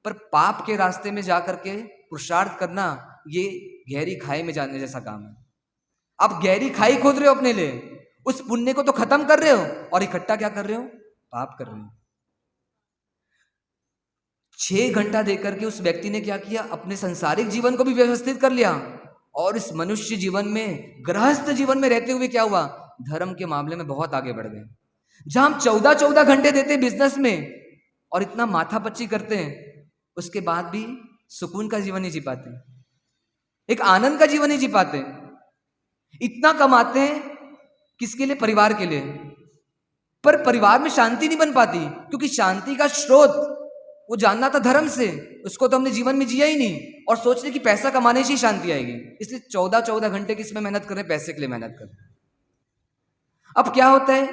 पर पाप के रास्ते में जाकर के पुरुषार्थ करना ये गहरी खाई में जाने जैसा काम है। आप गहरी खाई खोद रहे हो अपने लिए, उस पुण्य को तो खत्म कर रहे हो और इकट्ठा क्या कर रहे हो? पाप कर रहे हो। 6 घंटा देकर के उस व्यक्ति ने क्या किया? अपने सांसारिक जीवन को भी व्यवस्थित कर लिया, और इस मनुष्य जीवन में, गृहस्थ जीवन में रहते हुए क्या हुआ? धर्म के मामले में बहुत आगे बढ़ गए। जहां हम 14-14 घंटे देते हैं बिजनेस में और इतना माथापच्ची करते हैं, उसके बाद भी सुकून का जीवन नहीं जी पाते, एक आनंद का जीवन नहीं जी पाते। इतना कमाते हैं किसके लिए? परिवार के लिए। पर परिवार में शांति नहीं बन पाती, क्योंकि शांति का स्रोत वो जानना था धर्म से, उसको तो हमने जीवन में जिया ही नहीं, और सोच रहे कि पैसा कमाने से ही शांति आएगी, इसलिए 14-14 घंटे किसमें मेहनत कर रहे हैं? पैसे के लिए मेहनत कर रहे हैं। अब क्या होता है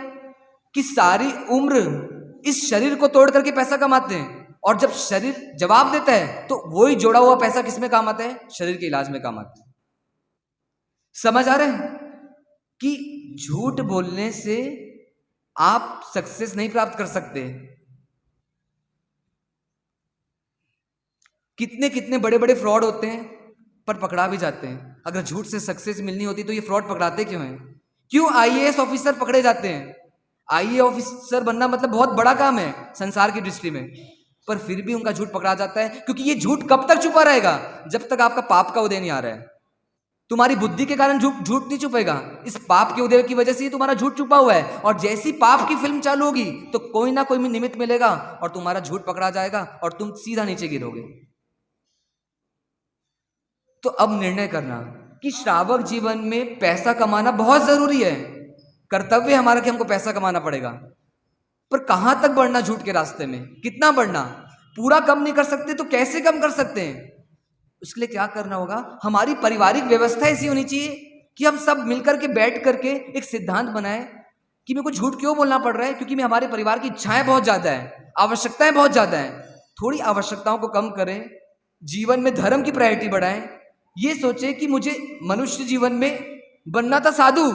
कि सारी उम्र इस शरीर को तोड़ करके पैसा कमाते हैं, और जब शरीर जवाब देता है तो वही जोड़ा हुआ पैसा किसमें काम आता है? शरीर के इलाज में काम आता है। समझ आ रहे हैं कि झूठ बोलने से आप सक्सेस नहीं प्राप्त कर सकते। कितने कितने बड़े बड़े फ्रॉड होते हैं पर पकड़ा भी जाते हैं। अगर झूठ से सक्सेस मिलनी होती तो ये फ्रॉड पकड़ाते क्यों हैं? क्यों आईएएस ऑफिसर पकड़े जाते हैं? आईएएस ऑफिसर बनना मतलब बहुत बड़ा काम है संसार की दृष्टि में, पर फिर भी उनका झूठ पकड़ा जाता है, क्योंकि ये झूठ कब तक छुपा रहेगा? जब तक आपका पाप का उदय नहीं आ रहा है। तुम्हारी बुद्धि के कारण झूठ नहीं छुपेगा, इस पाप के उदय की वजह से ही तुम्हारा झूठ छुपा हुआ है, और जैसी पाप की फिल्म चालू होगी तो कोई ना कोई निमित्त मिलेगा और तुम्हारा झूठ पकड़ा जाएगा और तुम सीधा नीचे गिरोगे। तो अब निर्णय करना कि श्रावक जीवन में पैसा कमाना बहुत जरूरी है, कर्तव्य हमारा कि हमको पैसा कमाना पड़ेगा, पर कहां तक बढ़ना झूठ के रास्ते में? कितना बढ़ना? पूरा कम नहीं कर सकते तो कैसे कम कर सकते हैं? उसके लिए क्या करना होगा? हमारी पारिवारिक व्यवस्था ऐसी होनी चाहिए कि हम सब मिलकर के बैठ करके एक सिद्धांत बनाए कि मेरे को झूठ क्यों बोलना पड़ रहा है, क्योंकि मैं हमारे परिवार की इच्छाएं बहुत ज्यादा है, आवश्यकताएं बहुत ज्यादा है। थोड़ी आवश्यकताओं को कम करें, जीवन में धर्म की प्रायोरिटी बढ़ाएं। ये सोचे कि मुझे मनुष्य जीवन में बनना था, साधु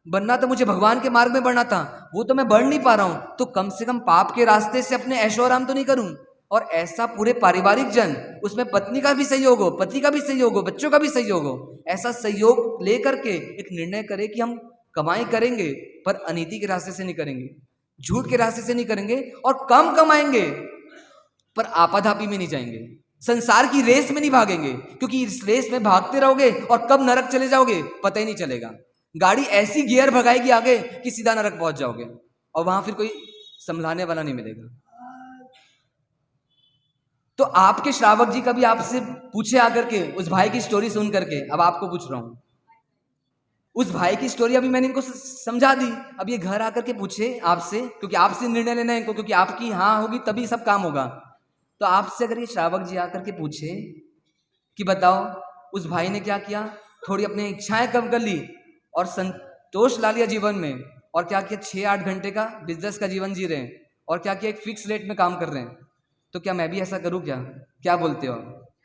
बनना था, मुझे भगवान के मार्ग में बढ़ना था, वो तो मैं बढ़ नहीं पा रहा हूं, तो कम से कम पाप के रास्ते से अपने ऐशो आराम तो नहीं करूं। और ऐसा पूरे पारिवारिक जन, उसमें पत्नी का भी सहयोग हो, पति का भी सहयोग हो, बच्चों का भी सहयोग हो, ऐसा सहयोग लेकर के एक निर्णय करें कि हम कमाई करेंगे पर अनीति के रास्ते से नहीं करेंगे, झूठ के रास्ते से नहीं करेंगे, और कम कमाएंगे पर आपाधापी में नहीं जाएंगे, संसार की रेस में नहीं भागेंगे, क्योंकि इस रेस में भागते रहोगे और कब नरक चले जाओगे पता ही नहीं चलेगा। गाड़ी ऐसी गियर भगाएगी आगे कि सीधा नरक पहुंच जाओगे, और वहां फिर कोई संभलाने वाला नहीं मिलेगा। तो आपके श्रावक जी कभी आपसे पूछे आकर के उस भाई की स्टोरी सुन करके, अब आपको पूछ रहा हूं, उस भाई की स्टोरी अभी मैंने इनको समझा दी, अब ये घर आकर के पूछे आपसे, क्योंकि आपसे निर्णय लेना है इनको, क्योंकि आपकी हाँ होगी तभी सब काम होगा। तो आपसे अगर ये श्रावक जी आकर के पूछे कि बताओ उस भाई ने क्या किया, थोड़ी अपनी इच्छाएं कम कर ली और संतोष ला लिया जीवन में, और क्या किया 6-8 घंटे का बिजनेस का जीवन जी रहे हैं, और क्या किया एक फिक्स रेट में काम कर रहे हैं, तो क्या मैं भी ऐसा करूं क्या? क्या बोलते हो?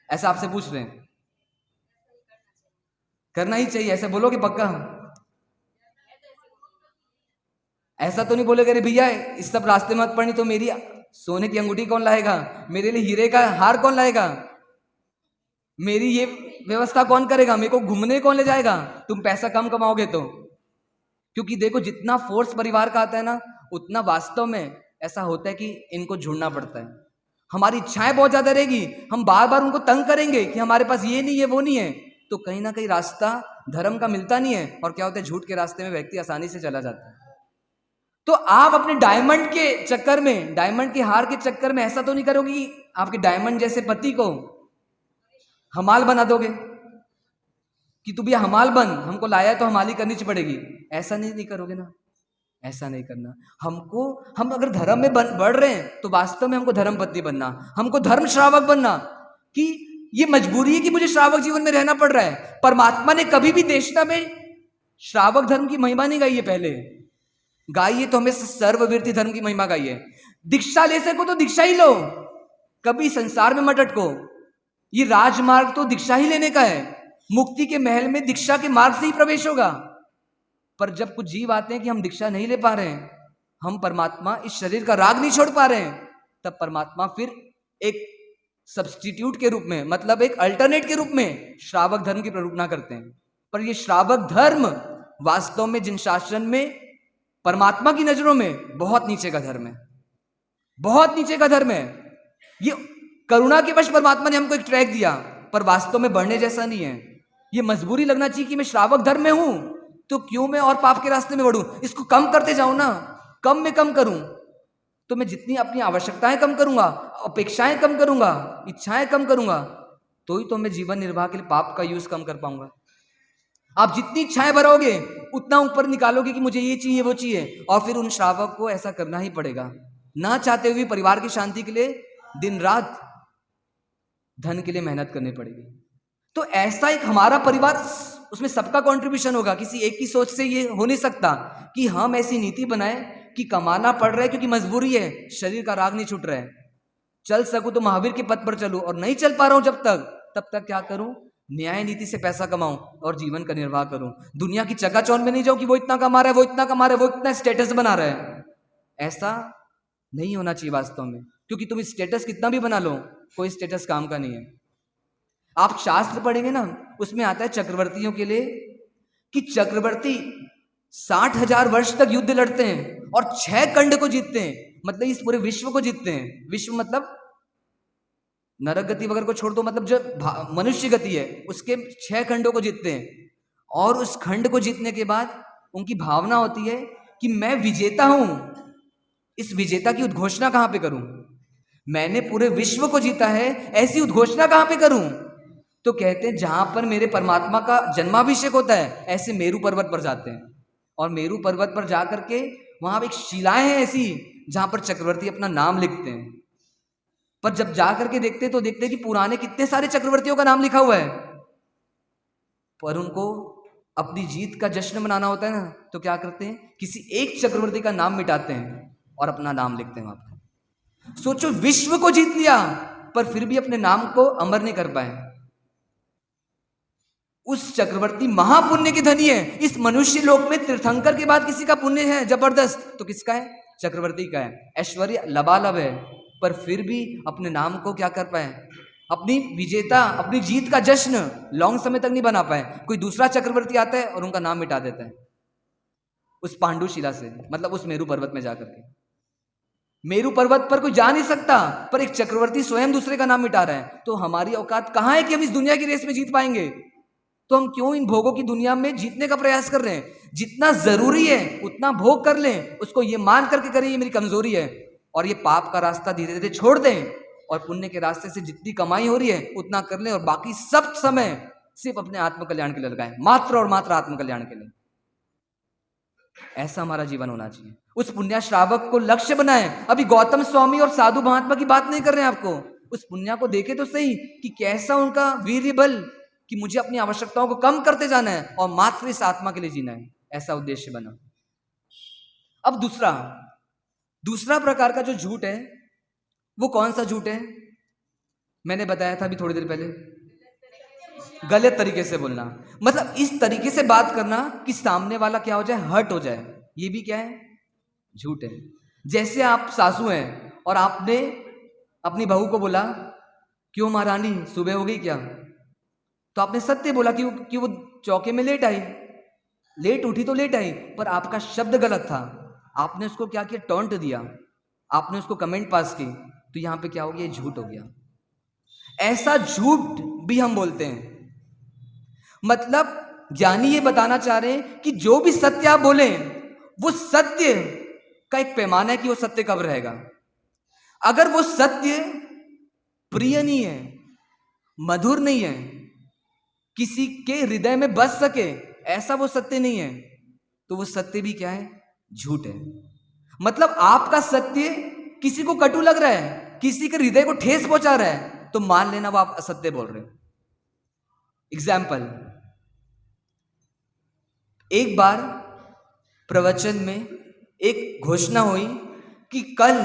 ऐसा आपसे पूछ रहे हैं। करना ही चाहिए, ऐसा बोलोगे पक्का? ऐसा तो नहीं बोलेगे अरे भैया इस सब रास्ते मत पड़नी, तो मेरी सोने की अंगूठी कौन लाएगा, मेरे लिए हीरे का हार कौन लाएगा, मेरी ये व्यवस्था कौन करेगा, मेरे को घूमने कौन ले जाएगा? तुम पैसा कम कमाओगे तो। क्योंकि देखो जितना फोर्स परिवार का आता है ना, उतना वास्तव में ऐसा होता है कि इनको जुड़ना पड़ता है। हमारी इच्छाएं बहुत ज्यादा रहेगी, हम बार बार उनको तंग करेंगे कि हमारे पास ये नहीं है वो नहीं है, तो कहीं ना कहीं रास्ता धर्म का मिलता नहीं है, और क्या होता है झूठ के रास्ते में व्यक्ति आसानी से चला जाता है। तो आप अपने डायमंड के चक्कर में, डायमंड के हार के चक्कर में ऐसा तो नहीं करोगे कि आपके डायमंड जैसे पति को हमाल बना दोगे कि तू भी हमाल बन, हमको लाया तो हमाली करनी पड़ेगी, ऐसा नहीं करोगे ना, ऐसा नहीं करना। हमको, हम अगर धर्म में बढ़ रहे हैं तो वास्तव में हमको धर्म पत्नी बनना, हमको धर्म श्रावक बनना, कि ये मजबूरी है कि मुझे श्रावक जीवन में रहना पड़ रहा है। परमात्मा ने कभी भी देशना में श्रावक धर्म की महिमा नहीं गाई है, पहले गाई है तो हमें सर्ववीर्ति धर्म की महिमा गाई है। दीक्षा ले सको तो दीक्षा ही लो, कभी संसार में मत अटको, ये राजमार्ग तो दीक्षा ही लेने का है। मुक्ति के महल में दीक्षा के मार्ग से ही प्रवेश होगा। पर जब कुछ जीव आते हैं कि हम दीक्षा नहीं ले पा रहे हैं, हम परमात्मा इस शरीर का राग नहीं छोड़ पा रहे हैं, तब परमात्मा फिर एक सब्स्टिट्यूट के रूप में, मतलब एक अल्टरनेट के रूप में श्रावक धर्म की प्ररूपना करते हैं। पर ये श्रावक धर्म वास्तव में जिन शासन में परमात्मा की नजरों में बहुत नीचे का धर्म है, बहुत नीचे का धर्म है। ये करुणा के वश परमात्मा ने हमको एक ट्रैक दिया, पर वास्तव में बढ़ने जैसा नहीं है। ये मजबूरी लगना चाहिए कि मैं श्रावक धर्म में हूं तो क्यों मैं और पाप के रास्ते में बढ़ूं, इसको कम करते जाऊं ना, कम में कम करूं तो मैं जितनी अपनी आवश्यकताएं कम करूंगा, अपेक्षाएं कम करूंगा, इच्छाएं कम करूंगा, तो ही तो मैं जीवन निर्वाह के लिए पाप का यूज कम कर पाऊंगा। आप जितनी इच्छाएं भरोगे उतना ऊपर निकालोगे कि मुझे ये चाहिए वो चाहिए, और फिर उन श्रावक को ऐसा करना ही पड़ेगा, ना चाहते हुए परिवार की शांति के लिए दिन रात धन के लिए मेहनत करनी पड़ेगी। तो ऐसा एक हमारा परिवार, उसमें सबका कंट्रीब्यूशन होगा, किसी एक की सोच से ये हो नहीं सकता कि हम ऐसी नीति बनाए कि कमाना पड़ रहा है क्योंकि मजबूरी है, शरीर का राग नहीं छूट रहा है, चल सकूं तो महावीर के पथ पर चलूं, और नहीं चल पा रहा हूं जब तक, तब तक क्या करूं, न्याय नीति से पैसा कमाऊं और जीवन का निर्वाह करूं। दुनिया की चकाचौंध में नहीं जाऊं कि वो इतना कमा रहा है, वो इतना कमा रहा है, वो इतना स्टेटस बना रहा है। ऐसा नहीं होना चाहिए वास्तव में, क्योंकि तुम स्टेटस कितना भी बना लो, कोई स्टेटस काम का नहीं है। आप शास्त्र पढ़ेंगे ना, उसमें आता है चक्रवर्तियों के लिए कि चक्रवर्ती 60,000 वर्ष तक युद्ध लड़ते हैं और 6 खंड को जीतते हैं, मतलब इस पूरे विश्व को जीतते हैं। विश्व मतलब नरक गति वगैरह को छोड़ दो, मतलब जो मनुष्य गति है उसके 6 खंडों को जीतते हैं। और उस खंड को जीतने के बाद उनकी भावना होती है कि मैं विजेता हूं। इस विजेता की उद्घोषणा कहां पे करूं, मैंने पूरे विश्व को जीता है, ऐसी उद्घोषणा कहां पे करूं? तो कहते हैं जहां पर मेरे परमात्मा का जन्माभिषेक होता है, ऐसे मेरू पर्वत पर जाते हैं, और मेरू पर्वत पर जाकर के वहां एक शिलाएं हैं ऐसी जहां पर चक्रवर्ती अपना नाम लिखते हैं। पर जब जाकर के देखते तो देखते कि पुराने कितने सारे चक्रवर्तियों का नाम लिखा हुआ है, पर उनको अपनी जीत का जश्न मनाना होता है ना, तो क्या करते हैं, किसी एक चक्रवर्ती का नाम मिटाते हैं और अपना नाम लिखते हैं वहां पर। सोचो, विश्व को जीत लिया पर फिर भी अपने नाम को अमर नहीं कर पाए। उस चक्रवर्ती महापुण्य की धनी है। इस मनुष्य लोक में तीर्थंकर के बाद किसी का पुण्य है जबरदस्त, तो किसका है? चक्रवर्ती का है। ऐश्वर्य लबालब है, पर फिर भी अपने नाम को क्या कर पाए, अपनी विजेता, अपनी जीत का जश्न लॉन्ग समय तक नहीं बना पाए। कोई दूसरा चक्रवर्ती आता है और उनका नाम मिटा देता है उस पांडुशिला से, मतलब उस मेरू पर्वत में जाकर के। मेरू पर्वत पर कोई जा नहीं सकता, पर एक चक्रवर्ती स्वयं दूसरे का नाम मिटा रहा है। तो हमारी औकात कहां है कि हम इस दुनिया की रेस में जीत पाएंगे? तो हम क्यों इन भोगों की दुनिया में जीतने का प्रयास कर रहे हैं? जितना जरूरी है उतना भोग कर लें, उसको ये मान करके करें ये मेरी कमजोरी है, और ये पाप का रास्ता धीरे धीरे छोड़ दें, और पुण्य के रास्ते से जितनी कमाई हो रही है उतना कर लें, और बाकी सब समय सिर्फ अपने आत्म कल्याण के लिए लगाएं, मात्र और मात्र आत्म कल्याण के लिए। ऐसा हमारा जीवन होना चाहिए। उस पुण्य श्रावक को लक्ष्य बनाएं। अभी गौतम स्वामी और साधु महात्मा की बात नहीं कर रहे हैं आपको, उस पुण्य को देखे तो सही कि कैसा उनका वीर्य बल, कि मुझे अपनी आवश्यकताओं को कम करते जाना है और मात्र इस आत्मा के लिए जीना है, ऐसा उद्देश्य बना। अब दूसरा प्रकार का जो झूठ है, वो कौन सा झूठ है? मैंने बताया था अभी थोड़ी देर पहले, गलत तरीके से बोलना, मतलब इस तरीके से बात करना कि सामने वाला क्या हो जाए, हर्ट हो जाए। ये भी क्या है? झूठ है। जैसे आप सासू हैं और आपने अपनी बहू को बोला, क्यों महारानी सुबह हो गई क्या? तो आपने सत्य बोला कि वो चौके में लेट आई, लेट उठी तो लेट आई, पर आपका शब्द गलत था। आपने उसको क्या किया? टॉन्ट दिया, आपने उसको कमेंट पास की, तो यहां पे क्या हो गया? झूठ हो गया। ऐसा झूठ भी हम बोलते हैं। मतलब ज्ञानी ये बताना चाह रहे हैं कि जो भी सत्य आप बोले, वो सत्य का एक पैमाना है कि वो सत्य कब रहेगा। अगर वो सत्य प्रिय नहीं है, मधुर नहीं है, किसी के हृदय में बस सके, ऐसा वो सत्य नहीं है, तो वो सत्य भी क्या है? झूठ है। मतलब आपका सत्य किसी को कटु लग रहा है, किसी के हृदय को ठेस पहुंचा रहा है, तो मान लेना वो आप असत्य बोल रहे हो। एग्जाम्पल, एक बार प्रवचन में एक घोषणा हुई कि कल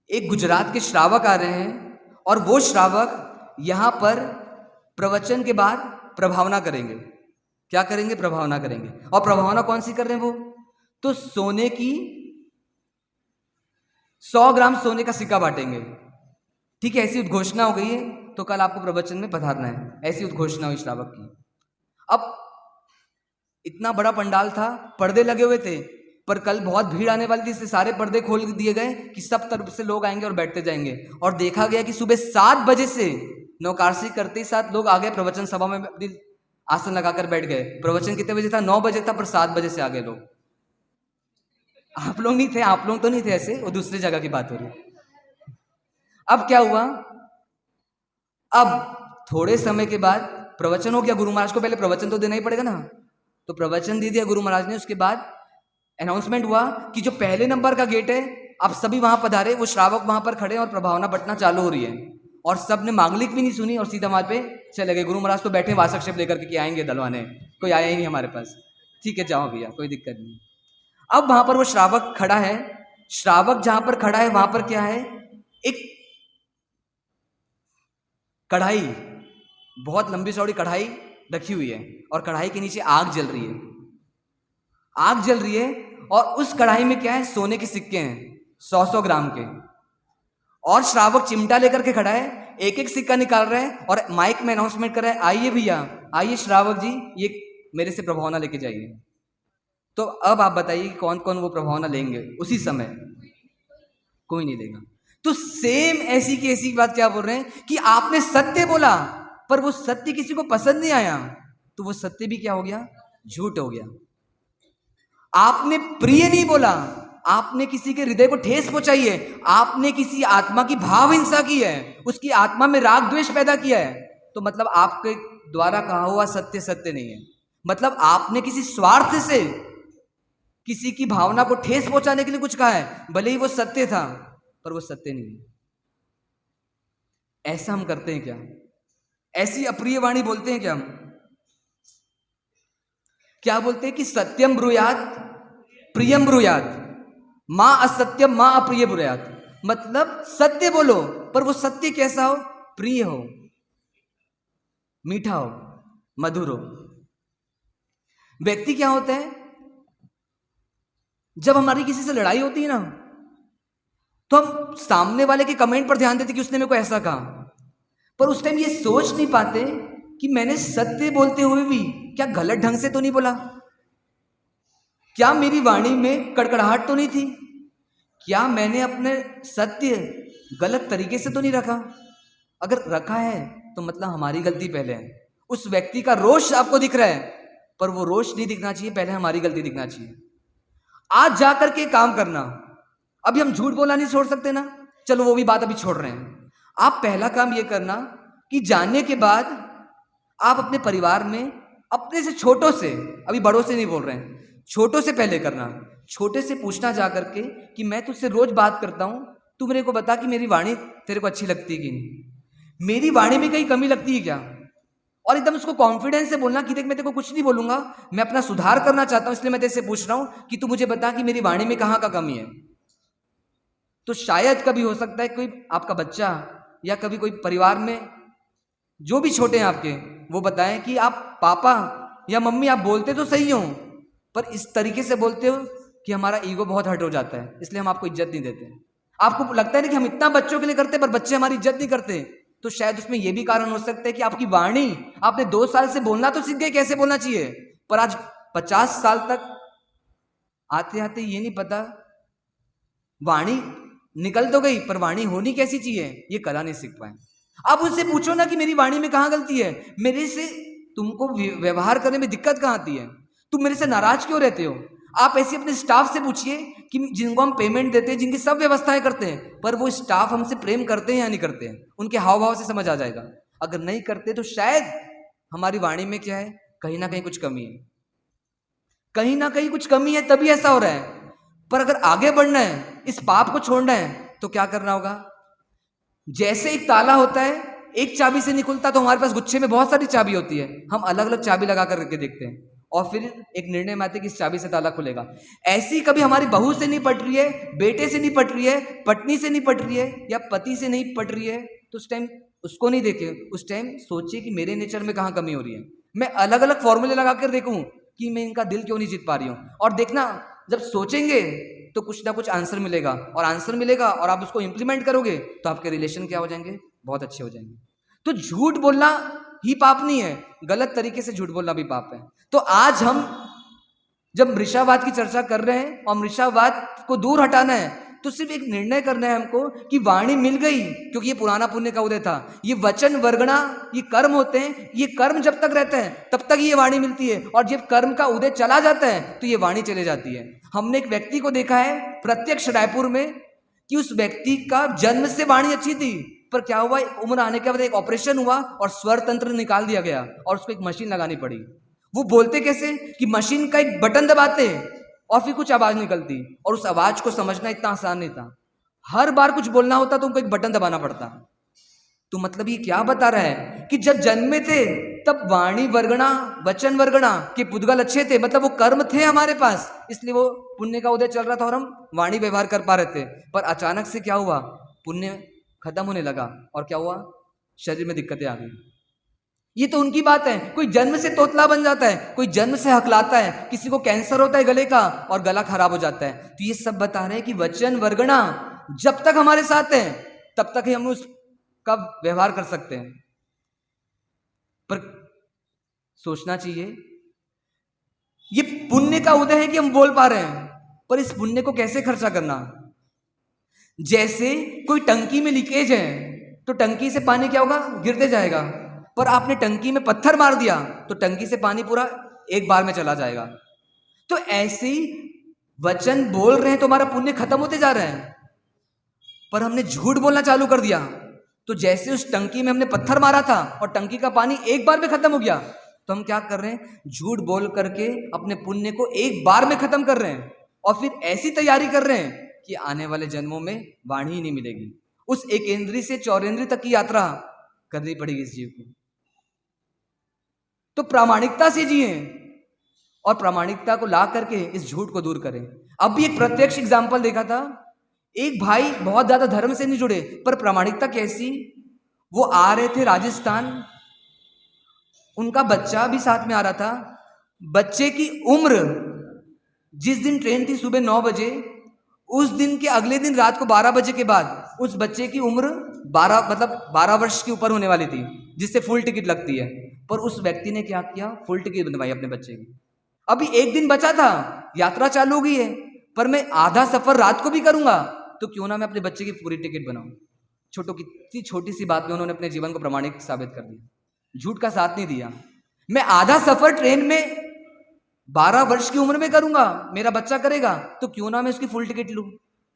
एक गुजरात के श्रावक आ रहे हैं, और वो श्रावक यहां पर प्रवचन के बाद प्रभावना करेंगे। क्या करेंगे? प्रभावना करेंगे। और प्रभावना कौन सी कर रहे हैं वो? तो सोने की 100 ग्राम सोने का सिक्का बांटेंगे। ठीक है, ऐसी उद्घोषणा हो गई है, तो कल आपको प्रवचन में पधारना है। ऐसी उद्घोषणा हुई श्रावक की। अब इतना बड़ा पंडाल था, पर्दे लगे हुए थे, पर कल बहुत भीड़ आने वाली थी, इसलिए सारे पर्दे खोल दिए गए कि सब तरफ से लोग आएंगे और बैठते जाएंगे। और देखा गया कि सुबह 7 बजे से नौकारसी करते ही 7 लोग आ गए प्रवचन सभा में, अपनी आसन लगाकर बैठ गए। प्रवचन कितने बजे था? 9 बजे था, पर 7 बजे से आ गए लोग। आप लोग नहीं थे, आप लोग तो नहीं थे, ऐसे वो दूसरी जगह की बात हो रही। अब क्या हुआ? अब थोड़े समय के बाद प्रवचन हो गया। गुरु महाराज को पहले प्रवचन तो देना ही पड़ेगा ना, तो प्रवचन दे दिया गुरु महाराज ने। उसके बाद अनाउंसमेंट हुआ कि जो पहले नंबर का गेट है, आप सभी वहां पधारे। वो श्रावक वहां पर खड़े और प्रभावना बटना चालू हो रही है। और सब ने मांगलिक भी नहीं सुनी और सीधा वहां पे चले गए। गुरु महाराज तो बैठे वासक्षेप लेकर के कि आएंगे दलवाने, कोई आया ही नहीं हमारे पास। ठीक है, जाओ भैया, कोई दिक्कत नहीं। अब वहां पर वो श्रावक खड़ा है। श्रावक जहां पर खड़ा है वहां पर क्या है? एक कढ़ाई, बहुत लंबी चौड़ी कढ़ाई रखी हुई है, और कढ़ाई के नीचे आग जल रही है। आग जल रही है, और उस कढ़ाई में क्या है? सोने के सिक्के हैं, 100-100 ग्राम के। और श्रावक चिमटा लेकर के खड़ा है, एक एक सिक्का निकाल रहा है और माइक में अनाउंसमेंट कर रहा है, आइए भैया, आइए श्रावक जी, ये मेरे से प्रभावना लेके जाइए। तो अब आप बताइए कौन कौन वो प्रभावना लेंगे उसी समय? कोई नहीं लेगा। तो सेम ऐसी की ऐसी बात क्या बोल रहे हैं कि आपने सत्य बोला, पर वो सत्य किसी को पसंद नहीं आया, तो वो सत्य भी क्या हो गया? झूठ हो गया। आपने प्रिय नहीं बोला, आपने किसी के हृदय को ठेस पहुंचाई है, आपने किसी आत्मा की भाव हिंसा की है, उसकी आत्मा में राग द्वेष पैदा किया है, तो मतलब आपके द्वारा कहा हुआ सत्य सत्य नहीं है। मतलब आपने किसी स्वार्थ से किसी की भावना को ठेस पहुंचाने के लिए कुछ कहा है, भले ही वो सत्य था, पर वो सत्य नहीं है। ऐसा हम करते हैं क्या? ऐसी अप्रिय वाणी बोलते हैं क्या हम? क्या बोलते हैं कि सत्यम ब्रूयात प्रियम ब्रूयात, मां असत्यम मां अप्रिय ब्रूयात। मतलब सत्य बोलो, पर वो सत्य कैसा हो? प्रिय हो, मीठा हो, मधुर हो। व्यक्ति क्या होता है, जब हमारी किसी से लड़ाई होती है ना, तो हम सामने वाले के कमेंट पर ध्यान देते कि उसने मेरे को ऐसा कहा, पर उस टाइम ये सोच नहीं पाते कि मैंने सत्य बोलते हुए भी क्या गलत ढंग से तो नहीं बोला, क्या मेरी वाणी में कड़कड़ाहट तो नहीं थी, क्या मैंने अपने सत्य गलत तरीके से तो नहीं रखा। अगर रखा है तो मतलब हमारी गलती पहले है। उस व्यक्ति का रोष आपको दिख रहा है, पर वो रोष नहीं दिखना चाहिए, पहले हमारी गलती दिखना चाहिए। आज जाकर के काम करना, अभी हम झूठ बोला नहीं छोड़ सकते ना, चलो वो भी बात अभी छोड़ रहे हैं। आप पहला काम ये करना कि जानने के बाद आप अपने परिवार में अपने से छोटों से, अभी बड़ों से नहीं बोल रहे हैं, छोटों से पहले करना। छोटे से पूछना जा करके कि मैं तुझसे रोज बात करता हूं, तू मेरे को बता कि मेरी वाणी तेरे को अच्छी लगती है कि नहीं, मेरी वाणी में कहीं कमी लगती है क्या। और एकदम उसको कॉन्फिडेंस से बोलना कि देख मैं तेरे को कुछ नहीं बोलूंगा, मैं अपना सुधार करना चाहता हूं, इसलिए मैं तेरे से पूछ रहा हूं कि तू मुझे बता कि मेरी वाणी में कहाँ का कमी है। तो शायद कभी हो सकता है कोई आपका बच्चा या कभी कोई परिवार में जो भी छोटे हैं आपके, वो बताएं कि आप पापा या मम्मी आप बोलते तो सही हो, पर इस तरीके से बोलते हो कि हमारा ईगो बहुत हर्ट हो जाता है, इसलिए हम आपको इज्जत नहीं देते। आपको लगता है ना कि हम इतना बच्चों के लिए करते पर बच्चे हमारी इज्जत नहीं करते, तो शायद उसमें यह भी कारण हो सकता है कि आपकी वाणी, आपने 2 साल से बोलना तो सीख गए कैसे बोलना चाहिए, पर आज 50 साल तक आते आते ये नहीं पता, वाणी निकल तो गई पर वाणी होनी कैसी चाहिए ये कला नहीं सीख पाए। आप उससे पूछो ना कि मेरी वाणी में कहाँ गलती है, मेरे से तुमको व्यवहार करने में दिक्कत कहाँ आती है, तुम मेरे से नाराज क्यों रहते हो। आप ऐसे अपने स्टाफ से पूछिए कि जिनको हम पेमेंट देते हैं, जिनकी सब व्यवस्थाएं करते हैं, पर वो स्टाफ हमसे प्रेम करते हैं या नहीं करते हैं, उनके हाव भाव से समझ आ जाएगा। अगर नहीं करते तो शायद हमारी वाणी में क्या है, कहीं ना कहीं कुछ कमी है, कहीं ना कहीं कुछ कमी है, तभी ऐसा हो रहा है। पर अगर आगे बढ़ना है, इस पाप को छोड़ना है, तो क्या करना होगा। जैसे एक ताला होता है, एक चाबी से नहीं खुलता, तो हमारे पास गुच्छे में बहुत सारी चाबी होती है, हम अलग अलग चाबी लगा कर रख के देखते हैं और फिर एक निर्णय में आते कि इस चाबी से ताला खुलेगा। ऐसी कभी हमारी बहू से नहीं पट रही है, बेटे से नहीं पट रही है, पत्नी से नहीं पट रही है, या पति से नहीं पट रही है, तो उस टाइम उसको नहीं देखे, उस टाइम सोचिए कि मेरे नेचर में कहाँ कमी हो रही है, मैं अलग अलग फॉर्मूले लगा कर देखूं कि मैं इनका दिल क्यों नहीं जीत पा रही हूं, और देखना जब सोचेंगे तो कुछ ना कुछ आंसर मिलेगा, और आंसर मिलेगा और आप उसको इंप्लीमेंट करोगे तो आपके रिलेशन क्या हो जाएंगे, बहुत अच्छे हो जाएंगे। तो झूठ बोलना ही पाप नहीं है, गलत तरीके से झूठ बोलना भी पाप है। तो आज हम जब मृषावाद की चर्चा कर रहे हैं और मृषावाद को दूर हटाना है, तो सिर्फ एक निर्णय करना है हमको कि वाणी मिल गई, क्योंकि ये पुराना पुण्य का उदय था। ये वचन वर्गणा ये कर्म होते हैं, ये कर्म जब तक रहते हैं तब तक ये वाणी मिलती है, और जब कर्म का उदय चला जाता है तो ये वाणी चले जाती है। हमने एक व्यक्ति को देखा है प्रत्यक्ष रायपुर में कि उस व्यक्ति का जन्म से वाणी अच्छी थी, पर क्या हुआ, एक उम्र आने के बाद एक ऑपरेशन हुआ और स्वर तंत्र निकाल दिया गया और उसको एक मशीन लगानी पड़ी। वो बोलते कैसे कि मशीन का एक बटन दबाते और फिर कुछ आवाज निकलती, और उस आवाज को समझना इतना आसान नहीं था। हर बार कुछ बोलना होता तो उनको एक बटन दबाना पड़ता। तो मतलब ये क्या बता रहा है कि जब जन्मे थे तब वाणी वर्गणा वचन वर्गणा के पुद्गल अच्छे थे, मतलब वो कर्म थे हमारे पास, इसलिए वो पुण्य का उदय चल रहा था और हम वाणी व्यवहार कर पा रहे थे। पर अचानक से क्या हुआ, पुण्य खत्म होने लगा और क्या हुआ, शरीर में दिक्कतें आ गई। ये तो उनकी बात है, कोई जन्म से तोतला बन जाता है, कोई जन्म से हकलाता है, किसी को कैंसर होता है गले का और गला खराब हो जाता है। तो ये सब बता रहे हैं कि वचन वर्गणा जब तक हमारे साथ है तब तक ही हम उसका व्यवहार कर सकते हैं। पर सोचना चाहिए, ये पुण्य का उदय है कि हम बोल पा रहे हैं, पर इस पुण्य को कैसे खर्चा करना। जैसे कोई टंकी में लीकेज है तो टंकी से पानी क्या होगा, गिरते जाएगा, पर आपने टंकी में पत्थर मार दिया तो टंकी से पानी पूरा एक बार में चला जाएगा। तो ऐसे ही वचन बोल रहे हैं तो हमारा पुण्य खत्म होते जा रहा है, पर हमने झूठ बोलना चालू कर दिया तो जैसे उस टंकी में हमने पत्थर मारा था और टंकी का पानी एक बार में खत्म हो गया, तो हम क्या कर रहे हैं, झूठ बोल करके अपने पुण्य को एक बार में खत्म कर रहे हैं, और फिर ऐसी तैयारी कर रहे हैं कि आने वाले जन्मों में वाणी ही नहीं मिलेगी। उस एकेंद्री से चौरेंद्री तक की यात्रा करनी पड़ेगी इस जीव को। तो प्रामाणिकता से जिए और प्रामाणिकता को ला करके इस झूठ को दूर करें। अब भी एक प्रत्यक्ष एग्जाम्पल देखा था, एक भाई बहुत ज्यादा धर्म से नहीं जुड़े पर प्रामाणिकता कैसी, वो आ रहे थे राजस्थान, उनका बच्चा भी साथ में आ रहा था। बच्चे की उम्र, जिस दिन ट्रेन थी सुबह 9 बजे, उस दिन के अगले दिन रात को 12 बजे के बाद उस बच्चे की उम्र 12 वर्ष के ऊपर होने वाली थी, जिससे फुल टिकट लगती है। पर उस व्यक्ति ने क्या किया, फुल टिकट बनवाई अपने बच्चे की। अभी एक दिन बचा था, यात्रा चालू हो गई है, पर मैं आधा सफर रात को भी करूंगा तो क्यों ना मैं अपने बच्चे की पूरी टिकट बनाऊं। कितनी छोटी सी बात में उन्होंने अपने जीवन को प्रमाणिक साबित कर दिया, झूठ का साथ नहीं दिया। मैं आधा सफर ट्रेन में 12 वर्ष की उम्र में करूंगा, मेरा बच्चा करेगा, तो क्यों ना मैं उसकी फुल टिकट लूं।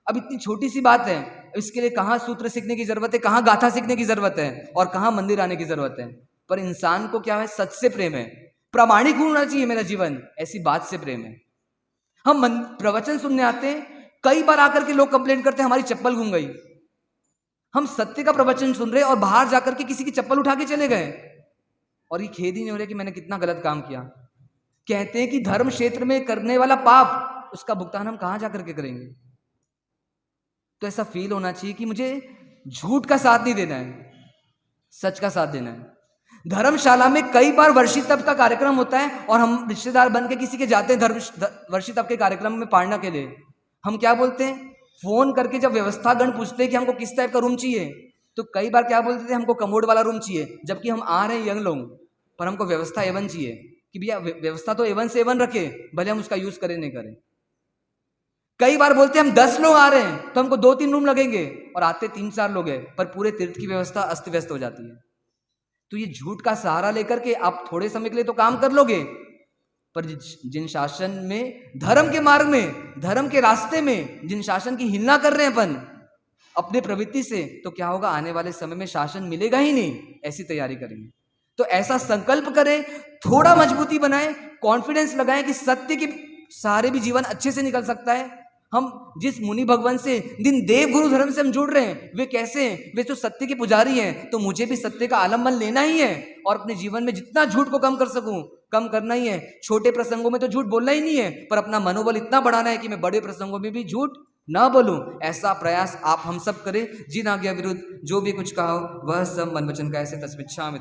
अब इतनी छोटी सी बात है, इसके लिए कहाँ सूत्र सीखने की जरूरत है, कहाँ गाथा सीखने की जरूरत है और कहाँ मंदिर आने की जरूरत है। पर इंसान को क्या है, सच से प्रेम है, प्रामाणिक होना चाहिए मेरा जीवन, ऐसी बात से प्रेम है। हम प्रवचन सुनने आते हैं, कई बार आकर के लोग कंप्लेंट करते हैं हमारी चप्पल घूम गई। हम सत्य का प्रवचन सुन रहे और बाहर जाकर के किसी की चप्पल उठा के चले गए, और ये खेद ही नहीं हो रहा कि मैंने कितना गलत काम किया। कहते हैं कि धर्म क्षेत्र में करने वाला पाप, उसका भुगतान हम कहां जाकर के करेंगे। तो ऐसा फील होना चाहिए कि मुझे झूठ का साथ नहीं देना है, सच का साथ देना है। धर्मशाला में कई बार वर्षी तप का कार्यक्रम होता है और हम रिश्तेदार बन के किसी के जाते हैं वर्षी तप के कार्यक्रम में पढ़ना के लिए। हम क्या बोलते हैं, फोन करके जब व्यवस्थागण पूछते हैं कि हमको किस टाइप का रूम चाहिए, तो कई बार क्या बोलते थे, हमको कमोड वाला रूम चाहिए, जबकि हम आ रहे हैं यंग लोग, पर हमको व्यवस्था एवन चाहिए कि भैया व्यवस्था तो एवन से एवन रखे, भले हम उसका यूज करें नहीं करें। कई बार बोलते हैं हम 10 लोग आ रहे हैं तो हमको 2-3 रूम लगेंगे, और आते 3-4 लोग हैं, पर पूरे तीर्थ की व्यवस्था अस्त व्यस्त हो जाती है। तो ये झूठ का सहारा लेकर के आप थोड़े समय के लिए तो काम कर लोगे, पर जिन शासन में, धर्म के मार्ग में, धर्म के रास्ते में जिन शासन की हिलना कर रहे हैं अपन अपने प्रवृत्ति से, तो क्या होगा, आने वाले समय में शासन मिलेगा ही नहीं। ऐसी तैयारी करेंगे तो ऐसा संकल्प करें, थोड़ा मजबूती बनाएं, कॉन्फिडेंस लगाएं कि सत्य के सहारे भी जीवन अच्छे से निकल सकता है। हम जिस मुनि भगवान से, जिन देव गुरु धर्म से हम जुड़ रहे हैं, वे कैसे हैं, वे तो सत्य के पुजारी हैं। तो मुझे भी सत्य का आलम्बन लेना ही है और अपने जीवन में जितना झूठ को कम कर सकूं कम करना ही है। छोटे प्रसंगों में तो झूठ बोलना ही नहीं है, पर अपना मनोबल इतना बढ़ाना है कि मैं बड़े प्रसंगों में भी झूठ ना बोलूं। ऐसा प्रयास आप हम सब करें। जिन आज्ञा विरुद्ध जो भी कुछ कहा वह सब मन वचन का ऐसे तस्मिच्छामि।